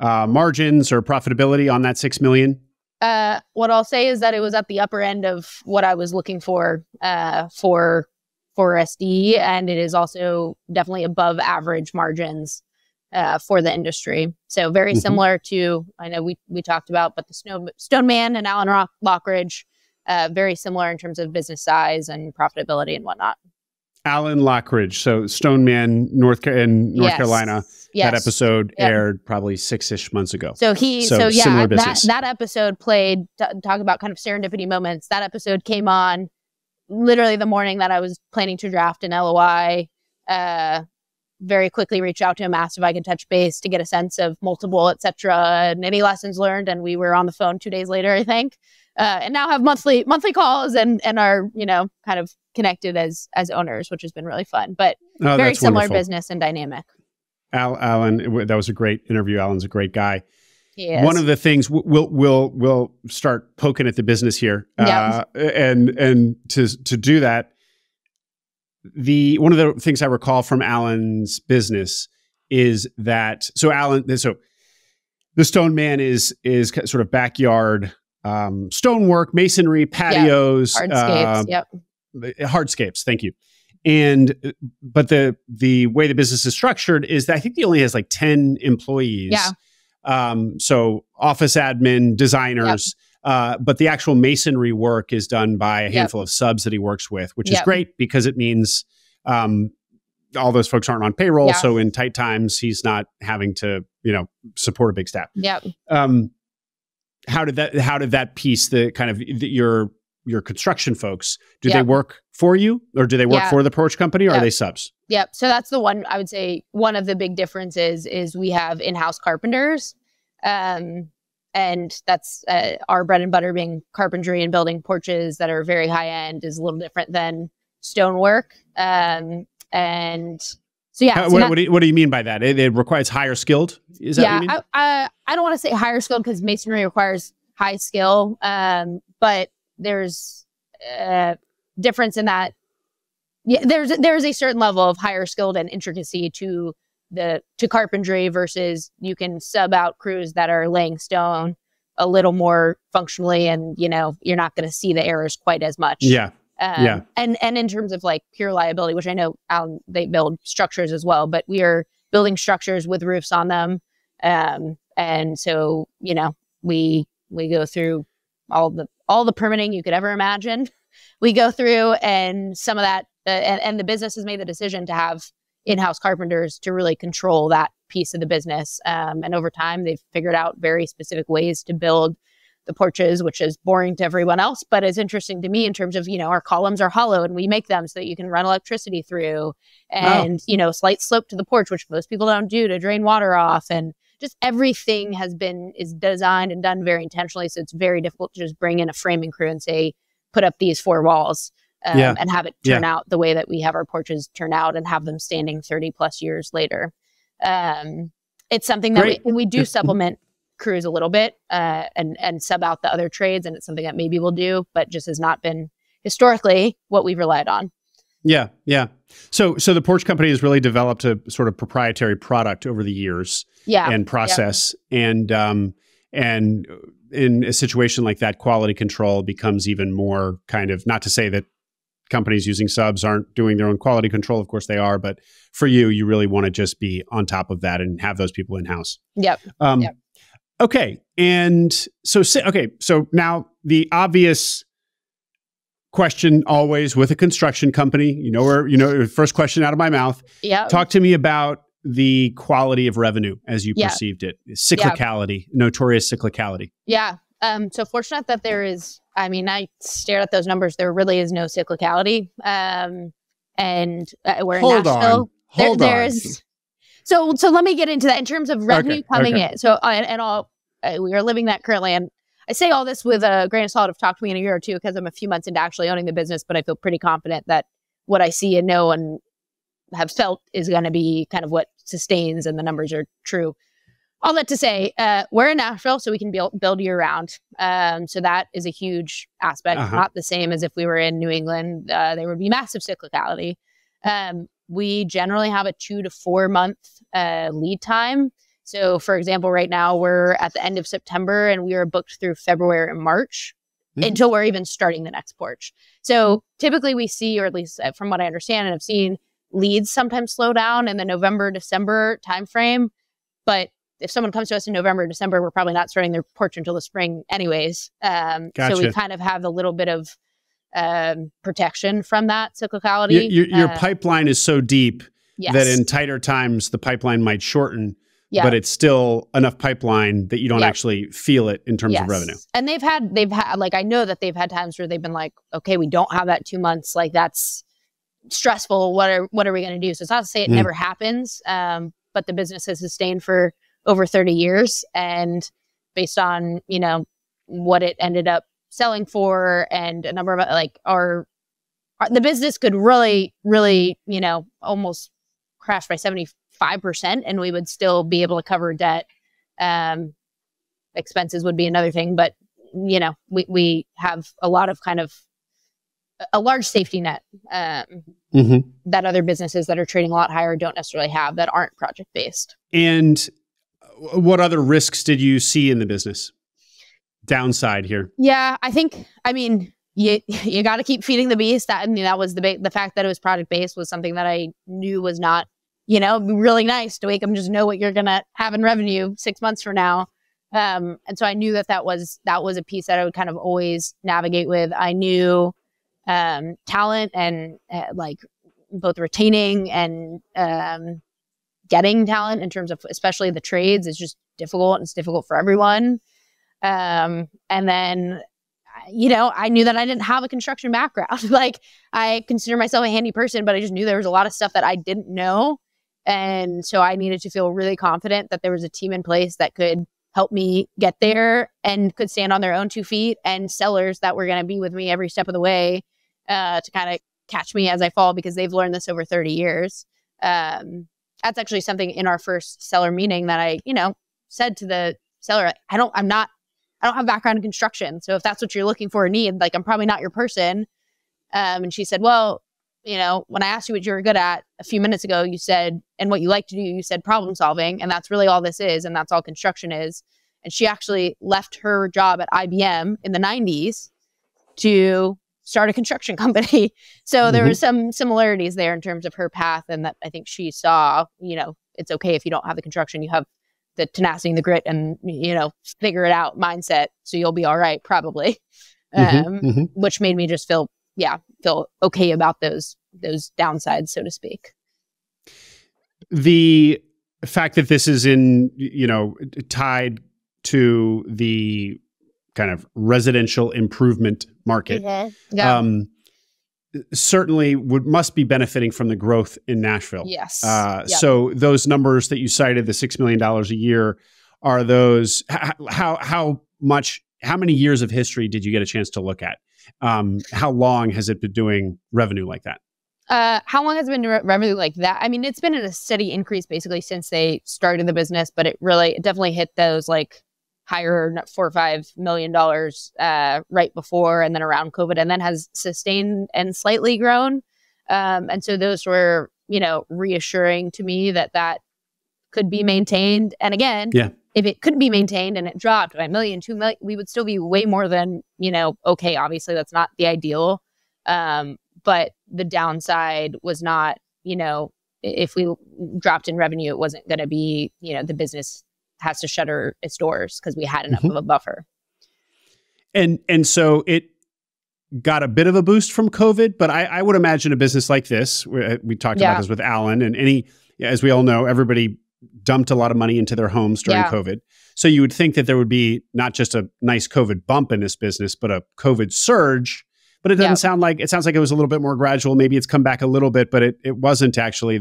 Speaker 1: margins or profitability on that 6 million?
Speaker 2: What I'll say is that it was at the upper end of what I was looking for SD, and it is also definitely above average margins for the industry. So very similar to, I know we talked about, but the Stoneman and Allen Lockridge, very similar in terms of business size and profitability and whatnot.
Speaker 1: Allen Lockridge, so Stoneman, North Carolina. Yes. That episode aired probably 6-ish months ago. So
Speaker 2: yeah, that episode played, talk about kind of serendipity moments. That episode came on literally the morning that I was planning to draft an LOI. Very quickly reached out to him, asked if I could touch base to get a sense of multiple, et cetera, and any lessons learned. And we were on the phone 2 days later, I think, and now have monthly calls and are, kind of connected as owners, which has been really fun, but very similar business and dynamic.
Speaker 1: Alan, that was a great interview. Alan's a great guy.
Speaker 2: Yes.
Speaker 1: One of the things we'll start poking at the business here, and to do that, one of the things I recall from Alan's business is that the Stoneman is sort of backyard stonework, masonry, patios, hardscapes. Thank you. But the way the business is structured is that I think he only has like 10 employees. So office admin, designers, but the actual masonry work is done by a handful of subs that he works with, which is great because it means all those folks aren't on payroll. So in tight times, he's not having to, support a big staff. How did that piece, the kind of your construction folks, do they work for you, or do they work for the Porch Company, or are they subs?
Speaker 2: So that's the one, I would say one of the big differences is we have in-house carpenters. And that's our bread and butter being carpentry and building porches that are very high end is a little different than stonework. And so,
Speaker 1: what do you mean by that? It requires higher skilled? Is that what you mean?
Speaker 2: I don't want to say higher skilled because masonry requires high skill. But there's a difference in that. Yeah, there's a certain level of higher skilled and intricacy to carpentry versus you can sub out crews that are laying stone a little more functionally, and you're not going to see the errors quite as much. And in terms of like pure liability, which I know they build structures as well, but we are building structures with roofs on them, and so we go through all the permitting you could ever imagine. We go through, and some of that, and the business has made the decision to have in-house carpenters to really control that piece of the business. And over time, they've figured out very specific ways to build the porches, which is boring to everyone else, but is interesting to me in terms of, our columns are hollow and we make them so that you can run electricity through, and, slight slope to the porch, which most people don't do to drain water off. And just everything is designed and done very intentionally. So it's very difficult to just bring in a framing crew and say, put up these 4 walls. And have it turn out the way that we have our porches turn out and have them standing 30 plus years later. It's something that we do supplement cruise a little bit and sub out the other trades. And it's something that maybe we'll do, but just has not been historically what we've relied on.
Speaker 1: Yeah. Yeah. So the Porch Company has really developed a sort of proprietary product over the years and process. And in a situation like that, quality control becomes even more kind of, not to say that companies using subs aren't doing their own quality control. Of course they are. But for you really want to just be on top of that and have those people in-house.
Speaker 2: Yep.
Speaker 1: Okay. And so now the obvious question always with a construction company, first question out of my mouth.
Speaker 2: Yeah.
Speaker 1: Talk to me about the quality of revenue as you perceived it. Cyclicality, notorious cyclicality.
Speaker 2: Yeah. So fortunate that there is, I stared at those numbers. There really is no cyclicality. And we're in Nashville.
Speaker 1: Hold on.
Speaker 2: So let me get into that in terms of revenue coming in. So, we are living that currently. And I say all this with a grain of salt of talk to me in a year or two, because I'm a few months into actually owning the business, but I feel pretty confident that what I see and know and have felt is going to be kind of what sustains, and the numbers are true. All that to say, we're in Nashville, so we can build year round. So that is a huge aspect, not the same as if we were in New England. There would be massive cyclicality. We generally have a 2 to 4 month lead time. So for example, right now we're at the end of September and we are booked through February and March until we're even starting the next porch. So typically we see, or at least from what I understand and have seen, leads sometimes slow down in the November, December timeframe. But if someone comes to us in November, December, we're probably not starting their porch until the spring anyways.
Speaker 1: Gotcha.
Speaker 2: So we kind of have a little bit of protection from that cyclicality.
Speaker 1: Your pipeline is so deep that in tighter times, the pipeline might shorten, but it's still enough pipeline that you don't actually feel it in terms of revenue.
Speaker 2: And they've had, like, I know that they've had times where they've been like, okay, we don't have that 2 months. Like, that's stressful. What are we going to do? So it's not to say it never happens. But the business has sustained for over 30 years. And based on, what it ended up selling for and a number of the business could really, really, almost crash by 75% and we would still be able to cover debt. Expenses would be another thing, but we have a lot of kind of a large safety net that other businesses that are trading a lot higher don't necessarily have, that aren't project based. And
Speaker 1: what other risks did you see in the business? Downside here?
Speaker 2: Yeah, you got to keep feeding the beast. That was the fact that it was project based was something that I knew was not, really nice to wake up and just know what you're gonna have in revenue 6 months from now. And so I knew that was a piece that I would kind of always navigate with. I knew talent and both retaining and getting talent in terms of especially the trades is just difficult, and it's difficult for everyone. And then, I knew that I didn't have a construction background. Like, I consider myself a handy person, but I just knew there was a lot of stuff that I didn't know. And so I needed to feel really confident that there was a team in place that could help me get there and could stand on their own 2 feet, and sellers that were going to be with me every step of the way to kind of catch me as I fall, because they've learned this over 30 years. That's actually something in our first seller meeting that I, said to the seller, I don't have background in construction. So if that's what you're looking for or need, like, I'm probably not your person. And she said, well, when I asked you what you were good at a few minutes ago, you said, and what you like to do, you said problem solving. And that's really all this is. And that's all construction is. And she actually left her job at IBM in the 90s to start a construction company. So there were some similarities there in terms of her path. And that I think she saw, it's okay if you don't have the construction, you have the tenacity, the grit, and, figure it out mindset. So you'll be all right, probably. Which made me just feel okay about those downsides, so to speak.
Speaker 1: The fact that this is tied to the kind of residential improvement market, certainly must be benefiting from the growth in Nashville.
Speaker 2: Yes.
Speaker 1: So those numbers that you cited, the $6 million a year, are those, how many years of history did you get a chance to look at? How long has it been doing revenue like that?
Speaker 2: How long has it been revenue like that? It's been in a steady increase basically since they started the business, but it definitely hit those hire $4 or $5 million right before and then around COVID, and then has sustained and slightly grown. And so those were, reassuring to me that could be maintained. And again, if it couldn't be maintained and it dropped by $1 million, $2 million, we would still be way more than, okay, obviously that's not the ideal. But the downside was not, if we dropped in revenue, it wasn't going to be, the business has to shutter its doors because we had enough of a buffer.
Speaker 1: And so it got a bit of a boost from COVID, but I would imagine a business like this, we talked about this with Alan, and as we all know, everybody dumped a lot of money into their homes during COVID. So you would think that there would be not just a nice COVID bump in this business, but a COVID surge. But it doesn't sound like, it sounds like it was a little bit more gradual. Maybe it's come back a little bit, but it wasn't actually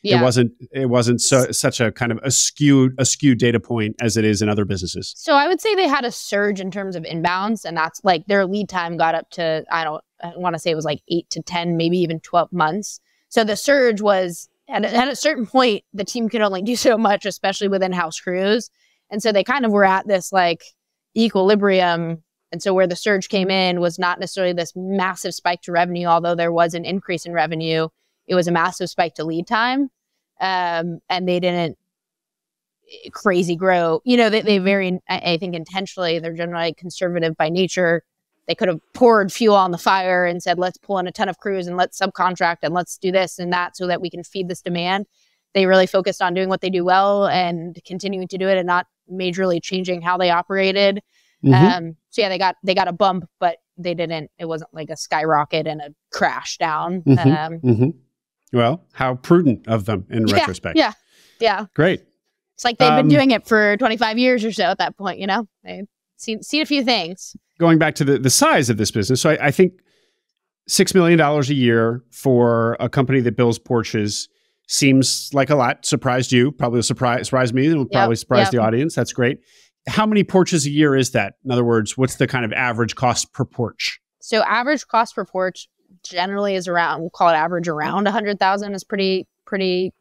Speaker 1: it wasn't such a kind of a skewed data point as it is in other businesses.
Speaker 2: So I would say they had a surge in terms of inbounds, and that's like their lead time got up to, I want to say it was like 8 to 10, maybe even 12 months. So the surge was at a certain point, the team could only do so much, especially with in-house crews. And so they kind of were at this like equilibrium. And so where the surge came in was not necessarily this massive spike to revenue, although there was an increase in revenue. It was a massive spike to lead time. And they didn't crazy grow. They very, I think intentionally, they're generally conservative by nature. They could have poured fuel on the fire and said, let's pull in a ton of crews and let's subcontract and let's do this and that so that we can feed this demand. They really focused on doing what they do well and continuing to do it and not majorly changing how they operated. So yeah, they got a bump, but it wasn't like a skyrocket and a crash down.
Speaker 1: Well, how prudent of them in retrospect.
Speaker 2: Yeah.
Speaker 1: Great.
Speaker 2: It's like they've been doing it for 25 years or so at that point, They've seen a few things.
Speaker 1: Going back to the size of this business. So I think $6 million a year for a company that builds porches seems like a lot. Surprised you, probably surprised me, and will probably surprise the audience. That's great. How many porches a year is that? In other words, what's the kind of average cost per porch?
Speaker 2: So average cost per porch generally is around, we'll call it average around 100,000 is pretty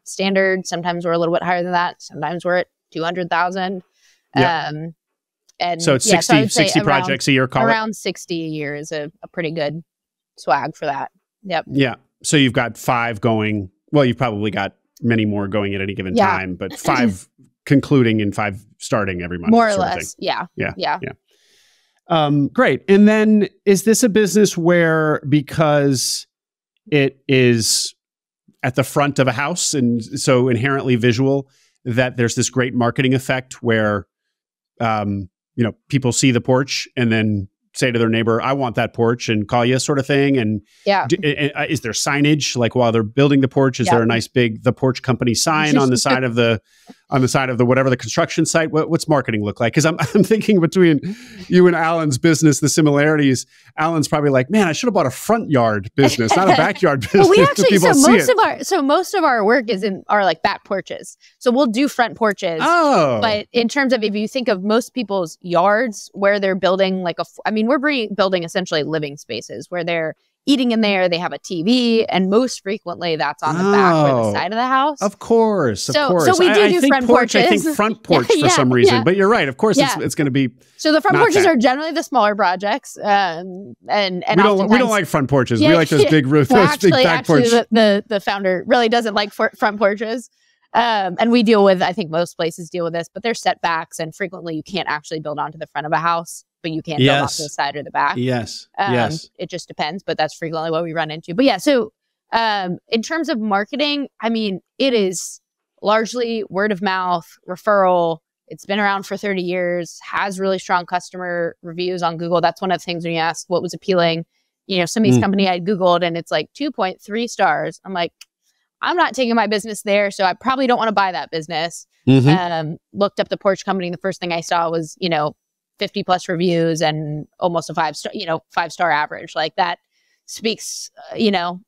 Speaker 2: standard. Sometimes we're a little bit higher than that. Sometimes we're at 200,000. And
Speaker 1: so it's 60 projects a year,
Speaker 2: around 60 a year is a pretty good swag for that. Yep.
Speaker 1: Yeah. So you've got 5 going, well, you've probably got many more going at any given time, but 5 concluding and 5 starting every month.
Speaker 2: More or less. Yeah.
Speaker 1: Great. And then is this a business where, because it is at the front of a house and so inherently visual, that there's this great marketing effect where, people see the porch and then say to their neighbor, I want that porch, and call you, sort of thing? And is there signage, like while they're building the porch, is there a nice big The Porch Company sign on the side of the whatever the construction site? What's marketing look like? Because I'm thinking between you and Alan's business, the similarities. Alan's probably like, man, I should have bought a front yard business, not a backyard business.
Speaker 2: Well, we actually most of our work is in our like back porches. So we'll do front porches.
Speaker 1: Oh,
Speaker 2: but in terms of, if you think of most people's yards where they're building we're building essentially living spaces where they're eating in there, they have a TV, and most frequently that's on the back or the side of the house.
Speaker 1: Of course.
Speaker 2: So we do front porches.
Speaker 1: I think front porch for some reason, but you're right. Of course, it's going to be.
Speaker 2: So the front porches are generally the smaller projects, and we
Speaker 1: don't like front porches. We like those big roof, big back porches.
Speaker 2: The founder really doesn't like front porches. And we deal with, I think most places deal with this, but there's setbacks, and frequently you can't actually build onto the front of a house, but you can't build onto the side or the back.
Speaker 1: Yes.
Speaker 2: It just depends, but that's frequently what we run into. But yeah, so in terms of marketing, it is largely word of mouth, referral. It's been around for 30 years, has really strong customer reviews on Google. That's one of the things when you ask what was appealing. Some of these companies I Googled and it's like 2.3 stars. I'm like, I'm not taking my business there, so I probably don't want to buy that business. Looked up the Porch Company. The first thing I saw was, 50 plus reviews and almost a 5-star average. Like that speaks,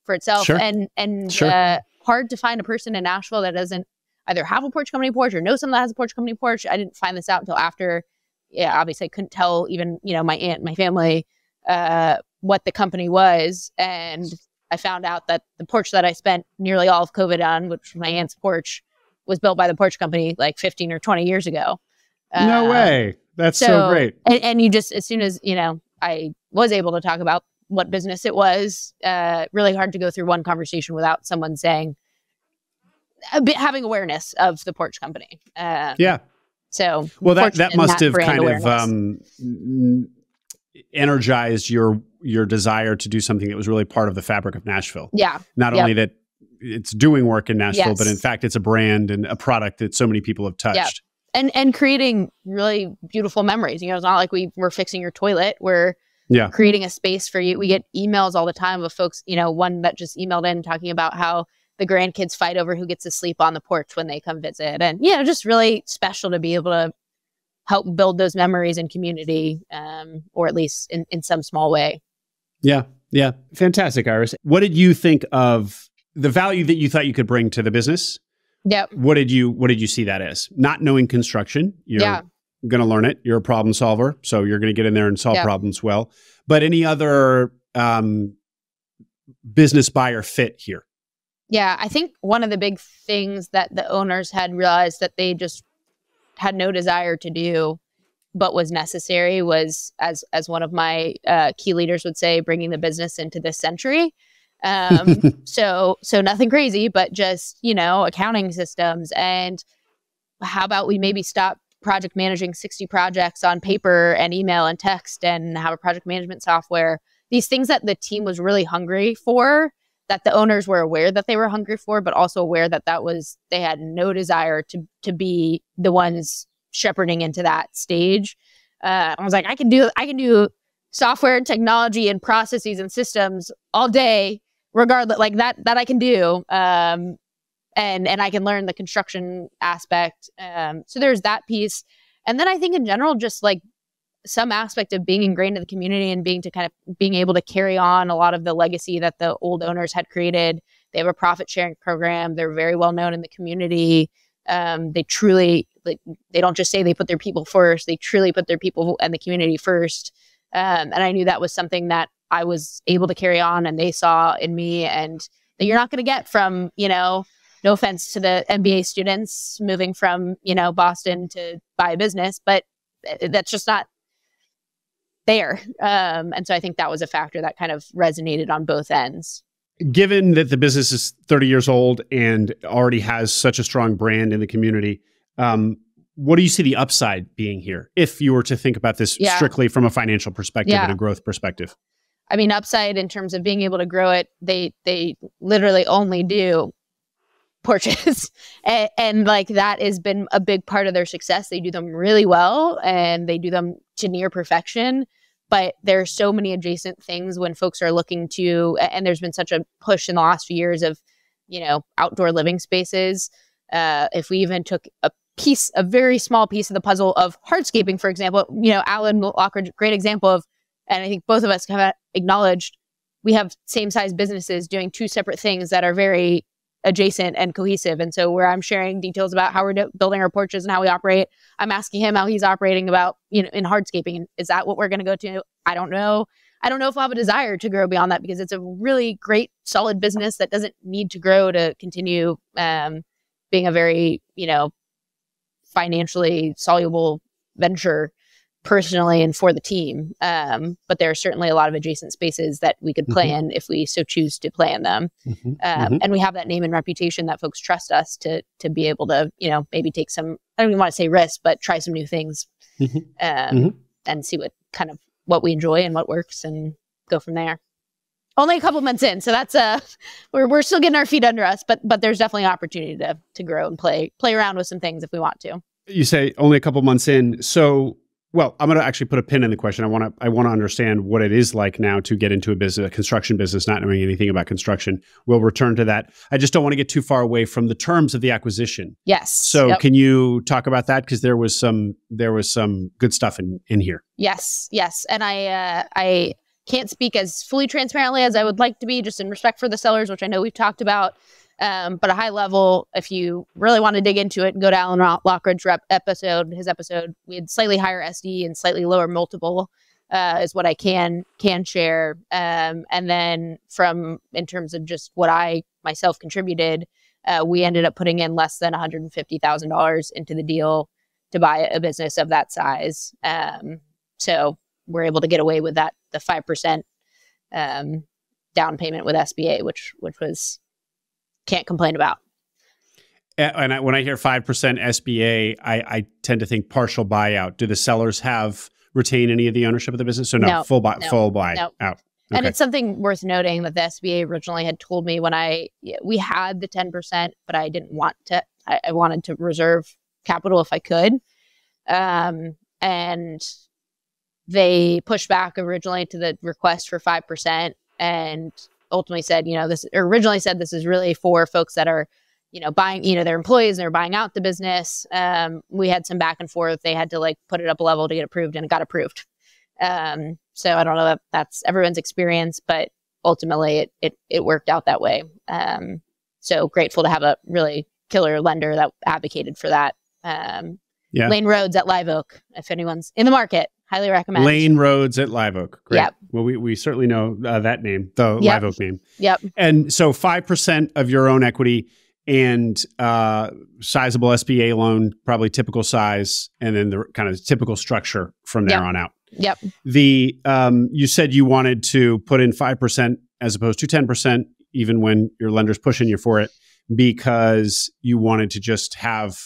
Speaker 2: for itself.
Speaker 1: Sure.
Speaker 2: And hard to find a person in Nashville that doesn't either have a Porch Company porch or know someone that has a Porch Company porch. I didn't find this out until after. Yeah, obviously I couldn't tell even, my aunt, my family, what the company was. And I found out that the porch that I spent nearly all of COVID on, which was my aunt's porch, was built by the Porch Company like 15 or 20 years ago.
Speaker 1: No way. That's so great.
Speaker 2: And you just, as soon as, I was able to talk about what business it was, really hard to go through one conversation without someone saying, having awareness of the Porch Company.
Speaker 1: Yeah.
Speaker 2: So,
Speaker 1: well, that must have kind of energized your desire to do something that was really part of the fabric of Nashville.
Speaker 2: Yeah.
Speaker 1: Not only that it's doing work in Nashville, but in fact, it's a brand and a product that so many people have touched.
Speaker 2: Yeah. And creating really beautiful memories. It's not like we're fixing your toilet. We're creating a space for you. We get emails all the time of folks, one that just emailed in talking about how the grandkids fight over who gets to sleep on the porch when they come visit. And, just really special to be able to help build those memories in community, or at least in some small way.
Speaker 1: Yeah. Yeah. Fantastic, Iris. What did you think of the value that you thought you could bring to the business?
Speaker 2: Yep.
Speaker 1: What did you see that as? Not knowing construction, you're going to learn it. You're a problem solver, so you're going to get in there and solve problems well. But any other business buyer fit here?
Speaker 2: Yeah, I think one of the big things that the owners had realized that they just had no desire to do, but was necessary, was, as one of my key leaders would say, bringing the business into this century. So nothing crazy, but just, accounting systems. And how about we maybe stop project managing 60 projects on paper and email and text and have a project management software, these things that the team was really hungry for, that the owners were aware that they were hungry for, but also aware that they had no desire to be the ones shepherding into that stage. I was like, I can do software and technology and processes and systems all day, regardless, like that I can do. And I can learn the construction aspect. So there's that piece. And then I think in general, just like some aspect of being ingrained in the community and being able to carry on a lot of the legacy that the old owners had created. They have a profit sharing program. They're very well known in the community. They truly, they don't just say they put their people first. They truly put their people and the community first. And I knew that was something that I was able to carry on, and they saw in me, and that you're not going to get from, no offense to the MBA students moving from, Boston to buy a business, but that's just not there. And so I think that was a factor that kind of resonated on both ends.
Speaker 1: Given that the business is 30 years old and already has such a strong brand in the community, what do you see the upside being here if you were to think about this strictly from a financial perspective and a growth perspective?
Speaker 2: I mean, upside in terms of being able to grow it, they literally only do porches. and like that has been a big part of their success. They do them really well and they do them to near perfection. But there are so many adjacent things when folks are looking to, and there's been such a push in the last few years of, outdoor living spaces. If we even took a very small piece of the puzzle of hardscaping, for example, Alan Lockridge, great example of, and I think both of us have acknowledged, we have same size businesses doing two separate things that are very adjacent and cohesive. And so where I'm sharing details about how we're building our porches and how we operate, I'm asking him how he's operating about, in hardscaping. Is that what we're going to go to? I don't know. I don't know if I'll have a desire to grow beyond that, because it's a really great, solid business that doesn't need to grow to continue being a very, financially soluble venture personally and for the team. But there are certainly a lot of adjacent spaces that we could play in if we so choose to play in them. And we have that name and reputation that folks trust us to be able to, maybe take some, I don't even want to say risk, but try some new things and see what we enjoy and what works and go from there. Only a couple months in. So that's we're still getting our feet under us, but there's definitely an opportunity to grow and play around with some things if we want to.
Speaker 1: You say only a couple months in. So, well, I'm going to actually put a pin in the question. I want to understand what it is like now to get into a construction business, not knowing anything about construction. We'll return to that. I just don't want to get too far away from the terms of the acquisition.
Speaker 2: Yes.
Speaker 1: So can you talk about that? Because there was some good stuff in here.
Speaker 2: Yes. And I can't speak as fully transparently as I would like to be, just in respect for the sellers, which I know we've talked about. But a high level, if you really want to dig into it and go to Alan Lockridge's his episode, we had slightly higher SD and slightly lower multiple, is what I can share. And then in terms of just what I myself contributed, we ended up putting in less than $150,000 into the deal. to buy a business of that size. So we're able to get away with that, the 5% down payment with SBA, which was, can't complain about.
Speaker 1: And when I hear 5% SBA, I tend to think partial buyout. Do the sellers retain any of the ownership of the business? So no, full buy out. Okay.
Speaker 2: And it's something worth noting that the SBA originally had told me when we had the 10%, but I didn't want to, I wanted to reserve capital if I could. And they pushed back originally to the request for 5% and ultimately said, originally said this is really for folks that are, buying, their employees and they're buying out the business. We had some back and forth. They had to put it up a level to get approved, and it got approved. So I don't know if that's everyone's experience, but ultimately it worked out that way. So grateful to have a really killer lender that advocated for that. Lane Roads at Live Oak, if anyone's in the market, highly recommend.
Speaker 1: Lane Roads at Live Oak. Great.
Speaker 2: Yep.
Speaker 1: Well, we certainly know that name, the Live Oak name.
Speaker 2: Yep.
Speaker 1: And so 5% of your own equity and sizable SBA loan, probably typical size, and then the kind of typical structure from there on out.
Speaker 2: Yep.
Speaker 1: You said you wanted to put in 5% as opposed to 10%, even when your lender's pushing you for it, because you wanted to just have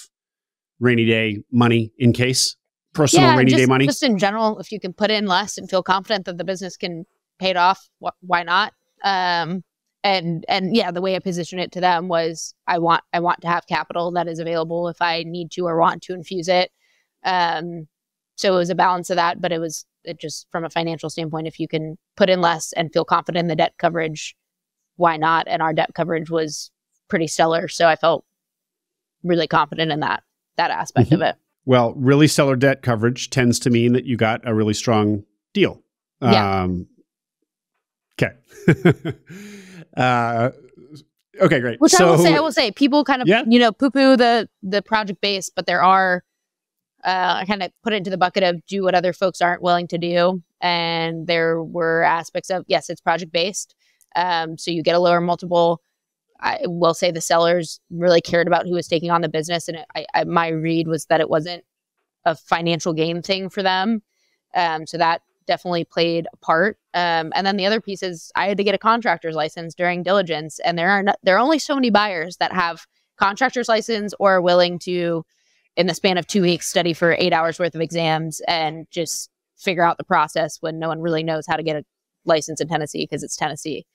Speaker 1: rainy day money in case, personal rainy day money.
Speaker 2: Just in general, if you can put in less and feel confident that the business can pay it off, why not? And the way I positioned it to them was I want to have capital that is available if I need to or want to infuse it. So it was a balance of that, but it just from a financial standpoint, if you can put in less and feel confident in the debt coverage, why not? And our debt coverage was pretty stellar. So I felt really confident in that aspect of it.
Speaker 1: Well, really stellar debt coverage tends to mean that you got a really strong deal. Okay. Okay, great.
Speaker 2: Which I will say, people kind of, poo-poo the project base, but there are, I kind of put it into the bucket of do what other folks aren't willing to do. And there were aspects of, yes, it's project based. So you get a lower multiple. I will say the sellers really cared about who was taking on the business. And my read was that it wasn't a financial gain thing for them. So that definitely played a part. And then the other piece is I had to get a contractor's license during diligence. And there are only so many buyers that have contractor's license or are willing to, in the span of 2 weeks, study for 8 hours worth of exams and just figure out the process when no one really knows how to get a license in Tennessee because it's Tennessee.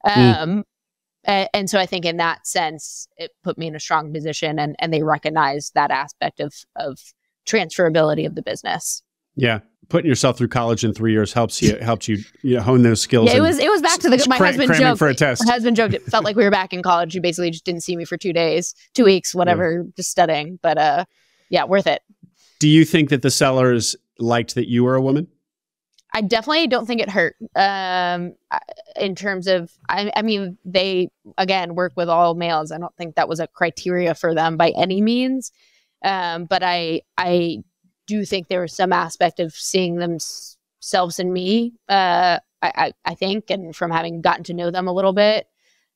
Speaker 2: And so I think in that sense, it put me in a strong position and they recognized that aspect of transferability of the business.
Speaker 1: Yeah. Putting yourself through college in 3 years helped you hone those skills.
Speaker 2: Yeah, it was back to my husband joked.
Speaker 1: For a test.
Speaker 2: My husband joked it felt like we were back in college. You basically just didn't see me for 2 days, 2 weeks, whatever, just studying. But worth it.
Speaker 1: Do you think that the sellers liked that you were a woman?
Speaker 2: I definitely don't think it hurt. In terms of, I mean, they again work with all males. I don't think that was a criteria for them by any means. But I do think there was some aspect of seeing themselves in me. I think, and from having gotten to know them a little bit,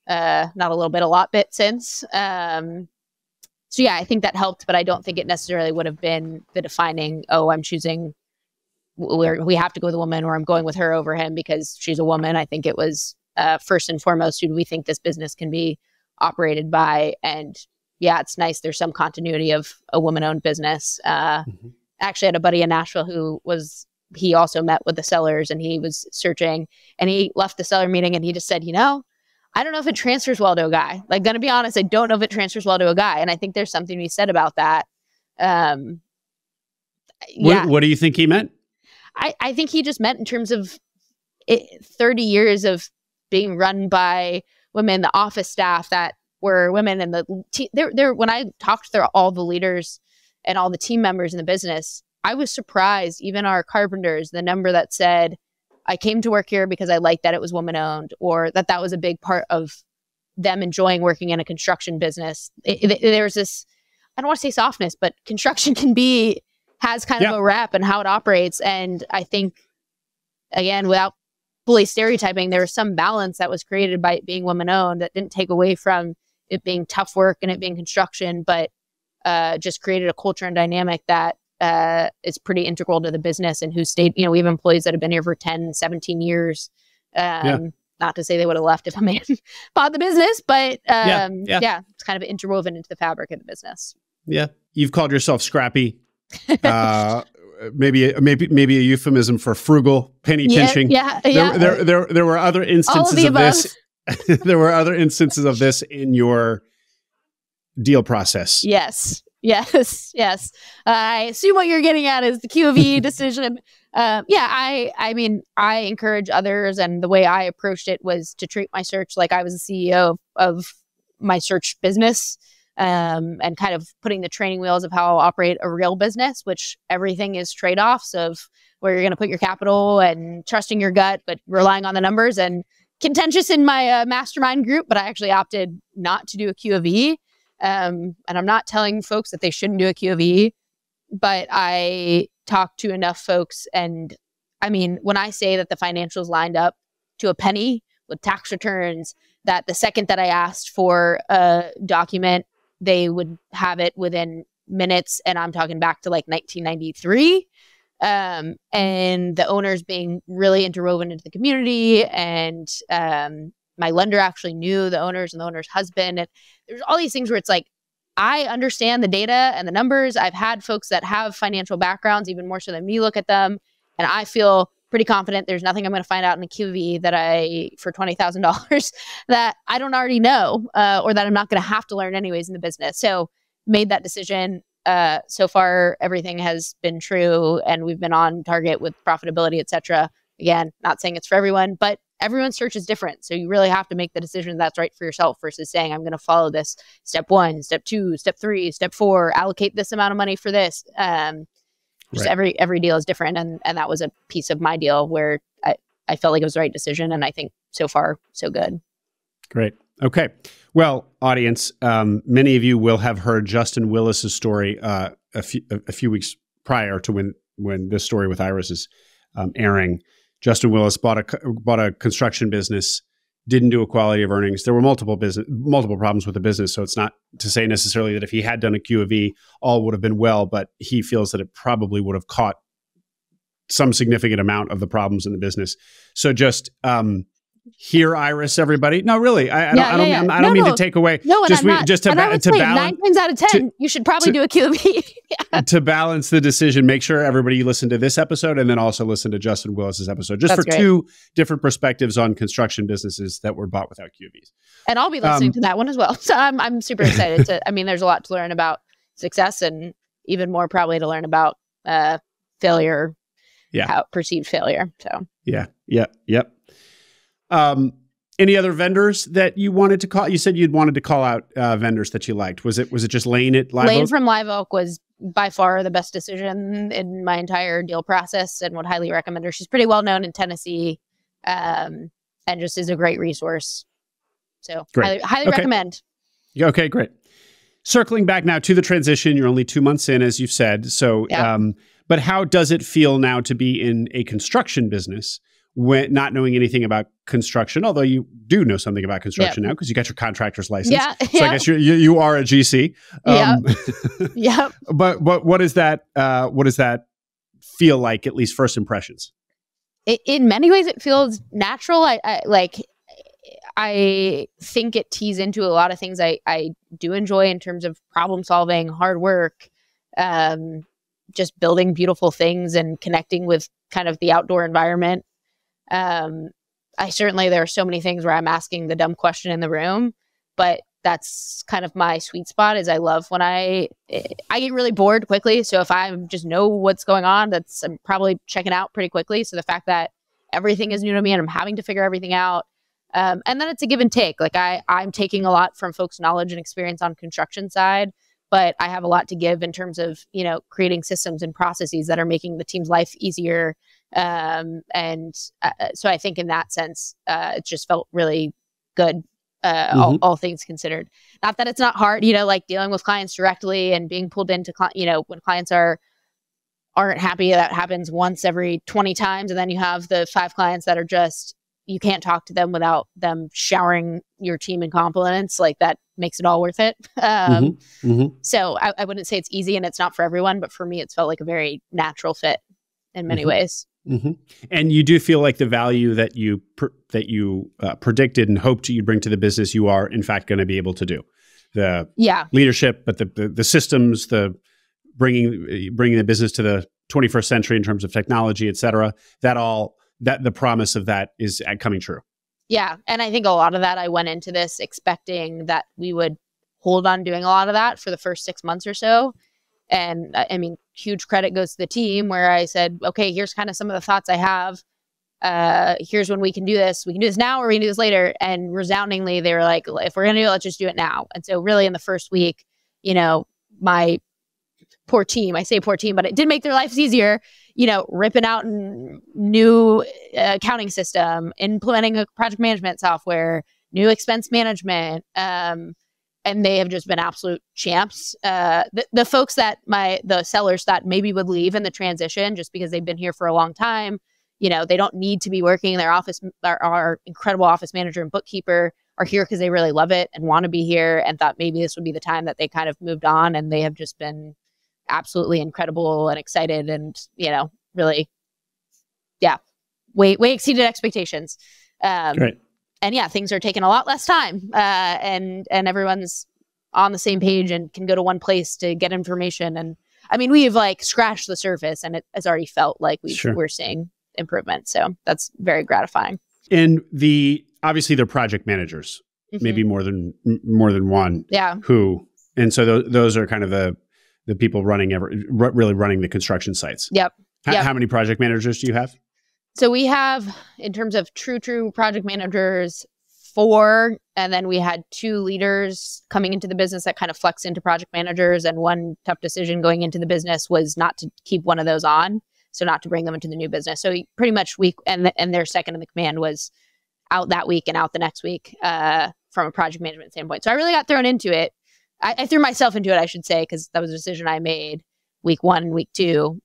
Speaker 2: not a little bit, a lot bit since. So yeah, I think that helped, but I don't think it necessarily would have been the defining, I'm choosing, we have to go with a woman or I'm going with her over him because she's a woman. I think it was first and foremost, who do we think this business can be operated by? And yeah, it's nice. There's some continuity of a woman-owned business. Actually, I had a buddy in Nashville he also met with the sellers and he was searching and he left the seller meeting and he just said, I don't know if it transfers well to a guy. Like, gonna be honest, I don't know if it transfers well to a guy. And I think there's something to be said about that.
Speaker 1: What do you think he meant?
Speaker 2: I think he just meant in terms of 30 years of being run by women, the office staff that were women, and when I talked to all the leaders and all the team members in the business, I was surprised, even our carpenters, the number that said, I came to work here because I liked that it was woman owned, or that was a big part of them enjoying working in a construction business. There's this, I don't want to say softness, but construction has kind of a rep and how it operates. And I think, again, without fully stereotyping, there was some balance that was created by it being woman owned that didn't take away from it being tough work and it being construction, but just created a culture and dynamic that is pretty integral to the business and who stayed. We have employees that have been here for 10, 17 years. Not to say they would have left if a man bought the business, but it's kind of interwoven into the fabric of the business.
Speaker 1: Yeah. You've called yourself scrappy. Maybe a euphemism for frugal, penny pinching. There were other instances of this. There were other instances of this in your deal process.
Speaker 2: Yes. I assume what you're getting at is the QofE decision. I mean, I encourage others, and the way I approached it was to treat my search like I was the CEO of my search business, and kind of putting the training wheels of how I'll operate a real business, which everything is trade-offs of where you're going to put your capital and trusting your gut, but relying on the numbers, and contentious in my mastermind group, but I actually opted not to do a QofE. And I'm not telling folks that they shouldn't do a QofE, but I talked to enough folks. And I mean, when I say that the financials lined up to a penny with tax returns, that the second that I asked for a document, they would have it within minutes. And I'm talking back to like 1993. And the owners being really interwoven into the community. And my lender actually knew the owners and the owner's husband. And there's all these things where it's like, I understand the data and the numbers. I've had folks that have financial backgrounds, even more so than me, look at them. And I feel pretty confident there's nothing I'm going to find out in a QofE that for $20,000 that I don't already know, or that I'm not going to have to learn anyways in the business. So made that decision. So far, everything has been true, and we've been on target with profitability, et cetera. Again, not saying it's for everyone, but everyone's search is different. So you really have to make the decision that's right for yourself versus saying, I'm going to follow this step 1, step 2, step 3, step 4, allocate this amount of money for this. Just every deal is different. And that was a piece of my deal where I felt like it was the right decision. And I think so far, so good.
Speaker 1: Great. Okay. Well, audience, many of you will have heard Justin Willis's story a few weeks prior to when this story with Iris is airing. Justin Willis bought a construction business, didn't do a quality of earnings. There were multiple problems with the business. So it's not to say necessarily that if he had done a QofE, all would have been well, but he feels that it probably would have caught some significant amount of the problems in the business. So just hear Iris, everybody. No, really, I don't mean to take away.
Speaker 2: No,
Speaker 1: just
Speaker 2: to balance 9 times out of 10, you should probably do a QofE.
Speaker 1: To balance the decision, make sure everybody listen to this episode and then also listen to Justin Willis's episode, just
Speaker 2: That's
Speaker 1: for
Speaker 2: great.
Speaker 1: 2 different perspectives on construction businesses that were bought without QofEs.
Speaker 2: And I'll be listening to that one as well. So I'm super excited there's a lot to learn about success, and even more probably to learn about failure, perceived failure. So
Speaker 1: Yep. Any other vendors that you wanted to call? You said you'd wanted to call out vendors that you liked. Was it just Lane at Live Oak?
Speaker 2: Lane from Live Oak was by far the best decision in my entire deal process, and would highly recommend her. She's pretty well known in Tennessee, and just is a great resource. So highly recommend.
Speaker 1: Okay, great. Circling back now to the transition, you're only 2 months in, as you've said. So, but how does it feel now to be in a construction business when not knowing anything about construction? Although you do know something about construction now because you got your contractor's license. So I guess you are a GC. But what does that feel like? At least first impressions.
Speaker 2: In many ways, it feels natural. I think it tees into a lot of things I do enjoy in terms of problem solving, hard work, just building beautiful things and connecting with kind of the outdoor environment. There are so many things where I'm asking the dumb question in the room, but that's kind of my sweet spot. Is I love when I get really bored quickly. So if I just know what's going on, I'm probably checking out pretty quickly. So the fact that everything is new to me and I'm having to figure everything out. And then it's a give and take. Like I'm taking a lot from folks' knowledge and experience on construction side, but I have a lot to give in terms of, creating systems and processes that are making the team's life easier. So I think in that sense, it just felt really good, all things considered. Not that it's not hard, like dealing with clients directly and being pulled into, when clients aren't happy, that happens once every 20 times. And then you have the 5 clients that are just, you can't talk to them without them showering your team in compliments. Like that makes it all worth it. So I wouldn't say it's easy and it's not for everyone, but for me, it's felt like a very natural fit in many ways.
Speaker 1: And you do feel like the value that you predicted and hoped you'd bring to the business, you are in fact going to be able to do. The leadership, but the systems, the bringing the business to the 21st century in terms of technology, et cetera, that the promise of that is coming true. Yeah.
Speaker 2: And I think a lot of that, I went into this expecting that we would hold on doing a lot of that for the first 6 months or so. And I mean, huge credit goes to the team where I said, okay, here's kind of some of the thoughts I have. Here's when we can do this. We can do this now or we can do this later. And resoundingly, they were like, if we're going to do it, let's just do it now. And so really in the first week, my poor team, I say poor team, but it did make their lives easier, ripping out a new accounting system, implementing a project management software, new expense management. And they have just been absolute champs. The folks the sellers that maybe would leave in the transition just because they've been here for a long time, they don't need to be working in their office. Our incredible office manager and bookkeeper are here because they really love it and want to be here and thought maybe this would be the time that they kind of moved on. And they have just been absolutely incredible and excited and, really, way exceeded expectations.
Speaker 1: Great.
Speaker 2: And things are taking a lot less time and everyone's on the same page and can go to one place to get information. And I mean, we've scratched the surface and it has already felt like we're seeing improvement. So that's very gratifying.
Speaker 1: And obviously they're project managers, maybe more than one.
Speaker 2: Yeah.
Speaker 1: And so those are kind of the people really running the construction sites.
Speaker 2: Yep.
Speaker 1: How many project managers do you have?
Speaker 2: So we have, in terms of true project managers, 4, and then we had 2 leaders coming into the business that kind of flex into project managers. And one tough decision going into the business was not to keep one of those on, so not to bring them into the new business. So pretty much and their second in the command was out that week and out the next week from a project management standpoint. So I really got thrown into it. I threw myself into it, I should say, because that was a decision I made week 1 and week 2.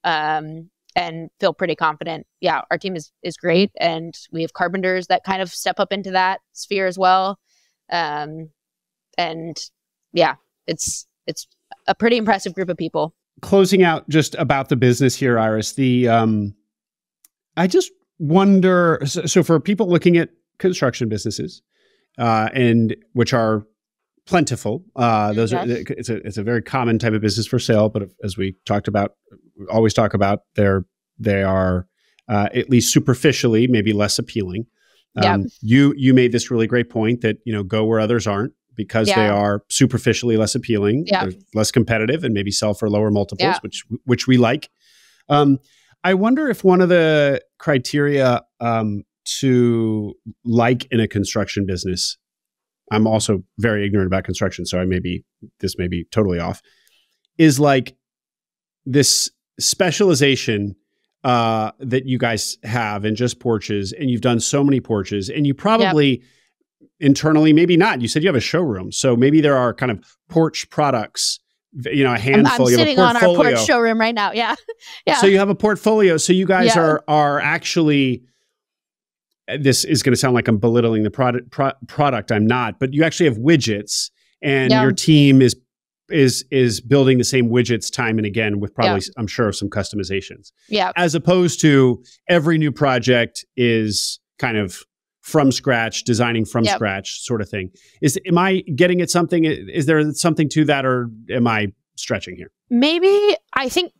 Speaker 2: And feel pretty confident. Yeah, our team is great. And we have carpenters that kind of step up into that sphere as well. And it's a pretty impressive group of people.
Speaker 1: Closing out just about the business here, Iris, I just wonder, so for people looking at construction businesses, and which are plentiful, it's a very common type of business for sale, but as we always talk about, they are at least superficially maybe less appealing. You made this really great point that go where others aren't because they are superficially less appealing, they're less competitive, and maybe sell for lower multiples, which we like. I wonder if one of the criteria to like in a construction business, I'm also very ignorant about construction, so this may be totally off, is like this specialization that you guys have in just porches, and you've done so many porches, and you probably internally, maybe not. You said you have a showroom, so maybe there are kind of porch products, a handful.
Speaker 2: I'm sitting on our porch showroom right now. Yeah.
Speaker 1: So you have a portfolio. So you guys are actually. This is going to sound like I'm belittling the product. I'm not, but you actually have widgets, and your team is building the same widgets time and again with probably, I'm sure, some customizations.
Speaker 2: Yeah.
Speaker 1: As opposed to every new project is kind of from scratch, designing from scratch sort of thing. Am I getting at something? Is there something to that, or am I stretching here?
Speaker 2: Maybe. I think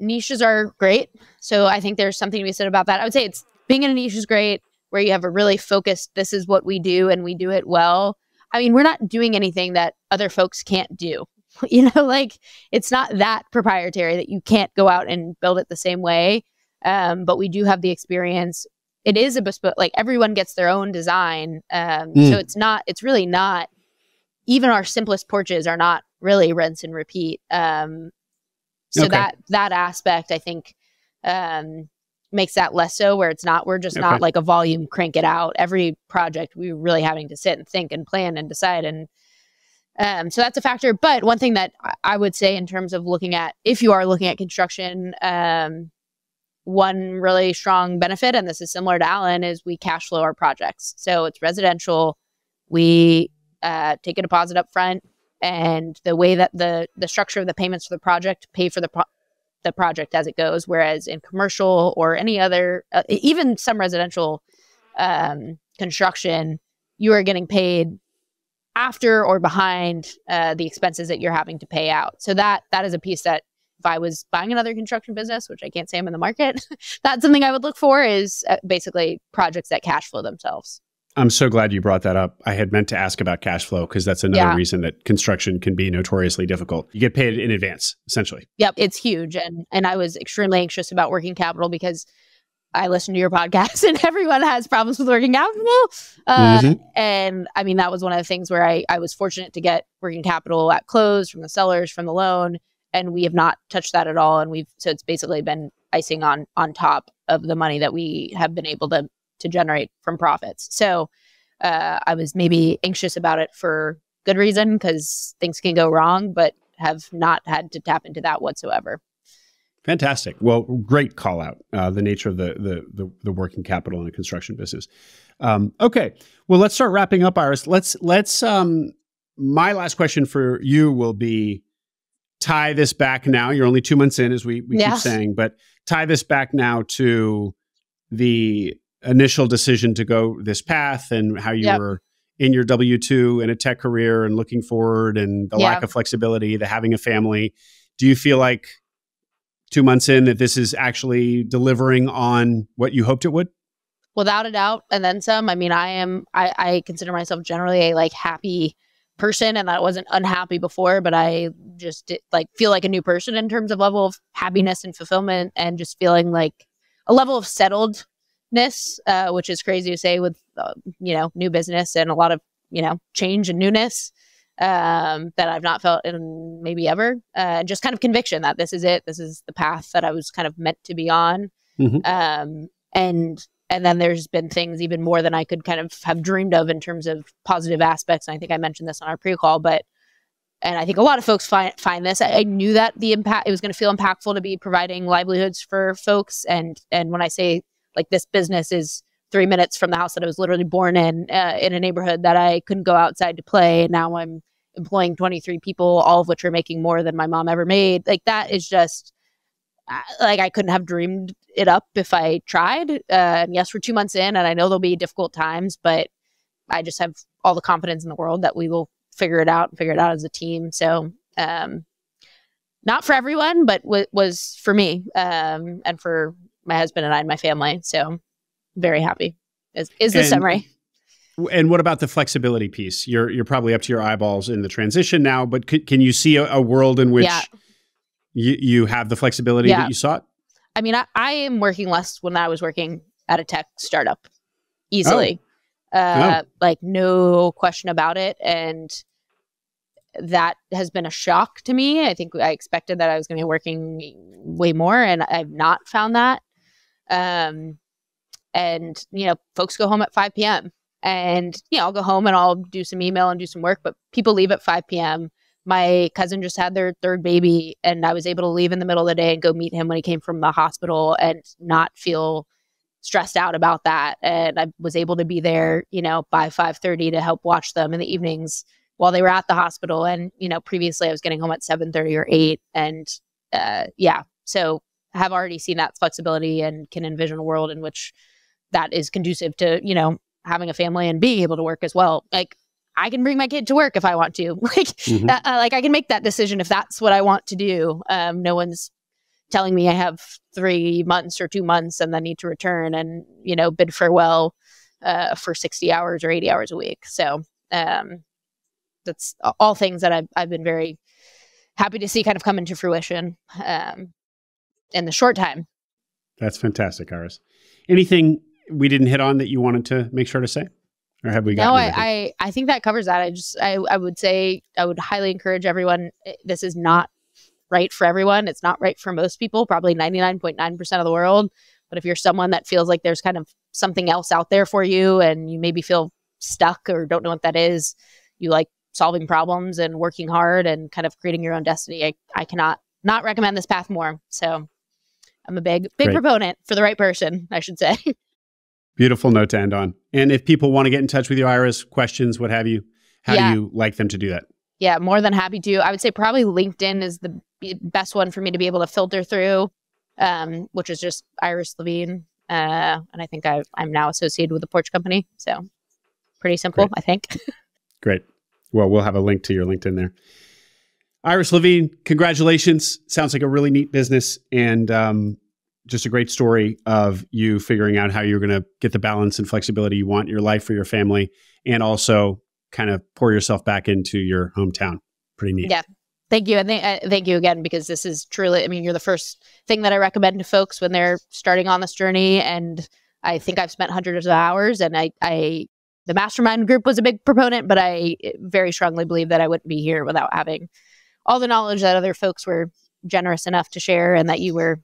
Speaker 2: niches are great. So I think there's something to be said about that. I would say being in a niche is great, where you have a really focused, this is what we do and we do it well. I mean, we're not doing anything that other folks can't do. It's not that proprietary that you can't go out and build it the same way. But we do have the experience. It is a bespoke, everyone gets their own design. So it's really not, even our simplest porches are not really rinse and repeat. That aspect, I think, makes that less so, where we're just not like a volume, crank it out. Every project we're really having to sit and think and plan and decide. And so that's a factor. But one thing that I would say in terms of if you are looking at construction, one really strong benefit, and this is similar to Alan, is we cash flow our projects. So it's residential. We take a deposit up front, and the way that the structure of the payments for the project pay for the project as it goes. Whereas in commercial or any other, even some residential construction, you are getting paid after or behind the expenses that you're having to pay out. So that is a piece that if I was buying another construction business, which I can't say I'm in the market, that's something I would look for, is basically projects that cash flow themselves.
Speaker 1: I'm so glad you brought that up. I had meant to ask about cash flow because that's another reason that construction can be notoriously difficult. You get paid in advance, essentially.
Speaker 2: Yep, it's huge. And I was extremely anxious about working capital because I listened to your podcast and everyone has problems with working capital. And I mean, that was one of the things where I was fortunate to get working capital at close from the sellers, from the loan, and we have not touched that at all. And so it's basically been icing on top of the money that we have been able to generate from profits. So I was maybe anxious about it for good reason because things can go wrong, but have not had to tap into that whatsoever.
Speaker 1: Fantastic. Well, great call out, the nature of the working capital in a construction business. Okay. Well, let's start wrapping up, Iris. Let's my last question for you will be, tie this back now. You're only 2 months in, as we keep saying, but tie this back now to the initial decision to go this path and how you were in your W-2 in a tech career and looking forward, and the lack of flexibility, the having a family. Do you feel like 2 months in that this is actually delivering on what you hoped it would?
Speaker 2: Without a doubt. And then some. I mean, I consider myself generally a happy person, and I wasn't unhappy before, but I just feel like a new person in terms of level of happiness and fulfillment, and just feeling like a level of settledness, which is crazy to say with, new business and a lot of, change and newness that I've not felt in maybe ever. Just kind of conviction that this is it. This is the path that I was kind of meant to be on. And then there's been things even more than I could kind of have dreamed of in terms of positive aspects. And I think I mentioned this on our pre-call, and I think a lot of folks find this. I knew that it was going to feel impactful to be providing livelihoods for folks. And when I say this business is 3 minutes from the house that I was literally born in a neighborhood that I couldn't go outside to play. And now I'm employing 23 people, all of which are making more than my mom ever made. That is just I couldn't have dreamed it up if I tried. And yes, we're 2 months in, and I know there'll be difficult times, but I just have all the confidence in the world that we will figure it out as a team. So, not for everyone, but was for me, and for my husband and I and my family. So very happy is the summary.
Speaker 1: And what about the flexibility piece? You're probably up to your eyeballs in the transition now, but can you see a world in which you have the flexibility that you sought?
Speaker 2: I mean, I am working less when I was working at a tech startup easily. No question about it. And that has been a shock to me. I think I expected that I was going to be working way more, and I've not found that. And, folks go home at 5 p.m. and, I'll go home and I'll do some email and do some work, but people leave at 5 p.m. My cousin just had their third baby, and I was able to leave in the middle of the day and go meet him when he came from the hospital and not feel stressed out about that. And I was able to be there, by 5:30 to help watch them in the evenings while they were at the hospital. And, previously I was getting home at 7:30 or 8. And so I have already seen that flexibility and can envision a world in which that is conducive to, having a family and being able to work as well. I can bring my kid to work if I want to. I can make that decision if that's what I want to do. No one's telling me I have 3 months or 2 months and then need to return and, bid farewell for 60 hours or 80 hours a week. So that's all things that I've been very happy to see kind of come into fruition in the short time.
Speaker 1: That's fantastic, Iris. Anything we didn't hit on that you wanted to make sure to say? Or have we got? No,
Speaker 2: I think that covers that. I would say I would highly encourage everyone. This is not right for everyone. It's not right for most people, probably 99.9% of the world. But if you're someone that feels like there's kind of something else out there for you, and you maybe feel stuck or don't know what that is, you like solving problems and working hard and kind of creating your own destiny, I cannot not recommend this path more. So I'm a big proponent for the right person, I should say.
Speaker 1: Beautiful note to end on. And if people want to get in touch with you, Iris, questions, what have you, How do you like them to do that?
Speaker 2: Yeah, more than happy to. I would say probably LinkedIn is the best one for me to be able to filter through, which is just Iris Levine. And I think I'm now associated with the Porch Company. So pretty simple, I think.
Speaker 1: Great. Well, we'll have a link to your LinkedIn there. Iris Levine, congratulations. Sounds like a really neat business and just a great story of you figuring out how you're going to get the balance and flexibility you want in your life for your family and also kind of pour yourself back into your hometown. Pretty neat.
Speaker 2: Yeah. Thank you. And thank you again, because this is truly, I mean, you're the first thing that I recommend to folks when they're starting on this journey. And I think I've spent hundreds of hours, and the mastermind group was a big proponent, but I very strongly believe that I wouldn't be here without having all the knowledge that other folks were generous enough to share and that you were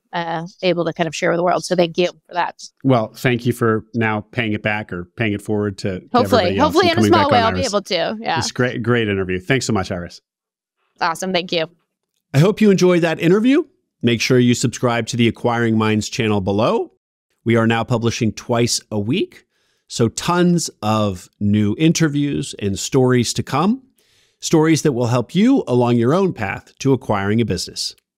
Speaker 2: able to kind of share with the world. So thank you for that.
Speaker 1: Well, thank you for now paying it back or paying it forward to
Speaker 2: hopefully in a small way, I'll be able to. Yeah.
Speaker 1: It's great interview. Thanks so much, Iris.
Speaker 2: Awesome. Thank you.
Speaker 1: I hope you enjoyed that interview. Make sure you subscribe to the Acquiring Minds channel below. We are now publishing twice a week, so tons of new interviews and stories to come. Stories that will help you along your own path to acquiring a business.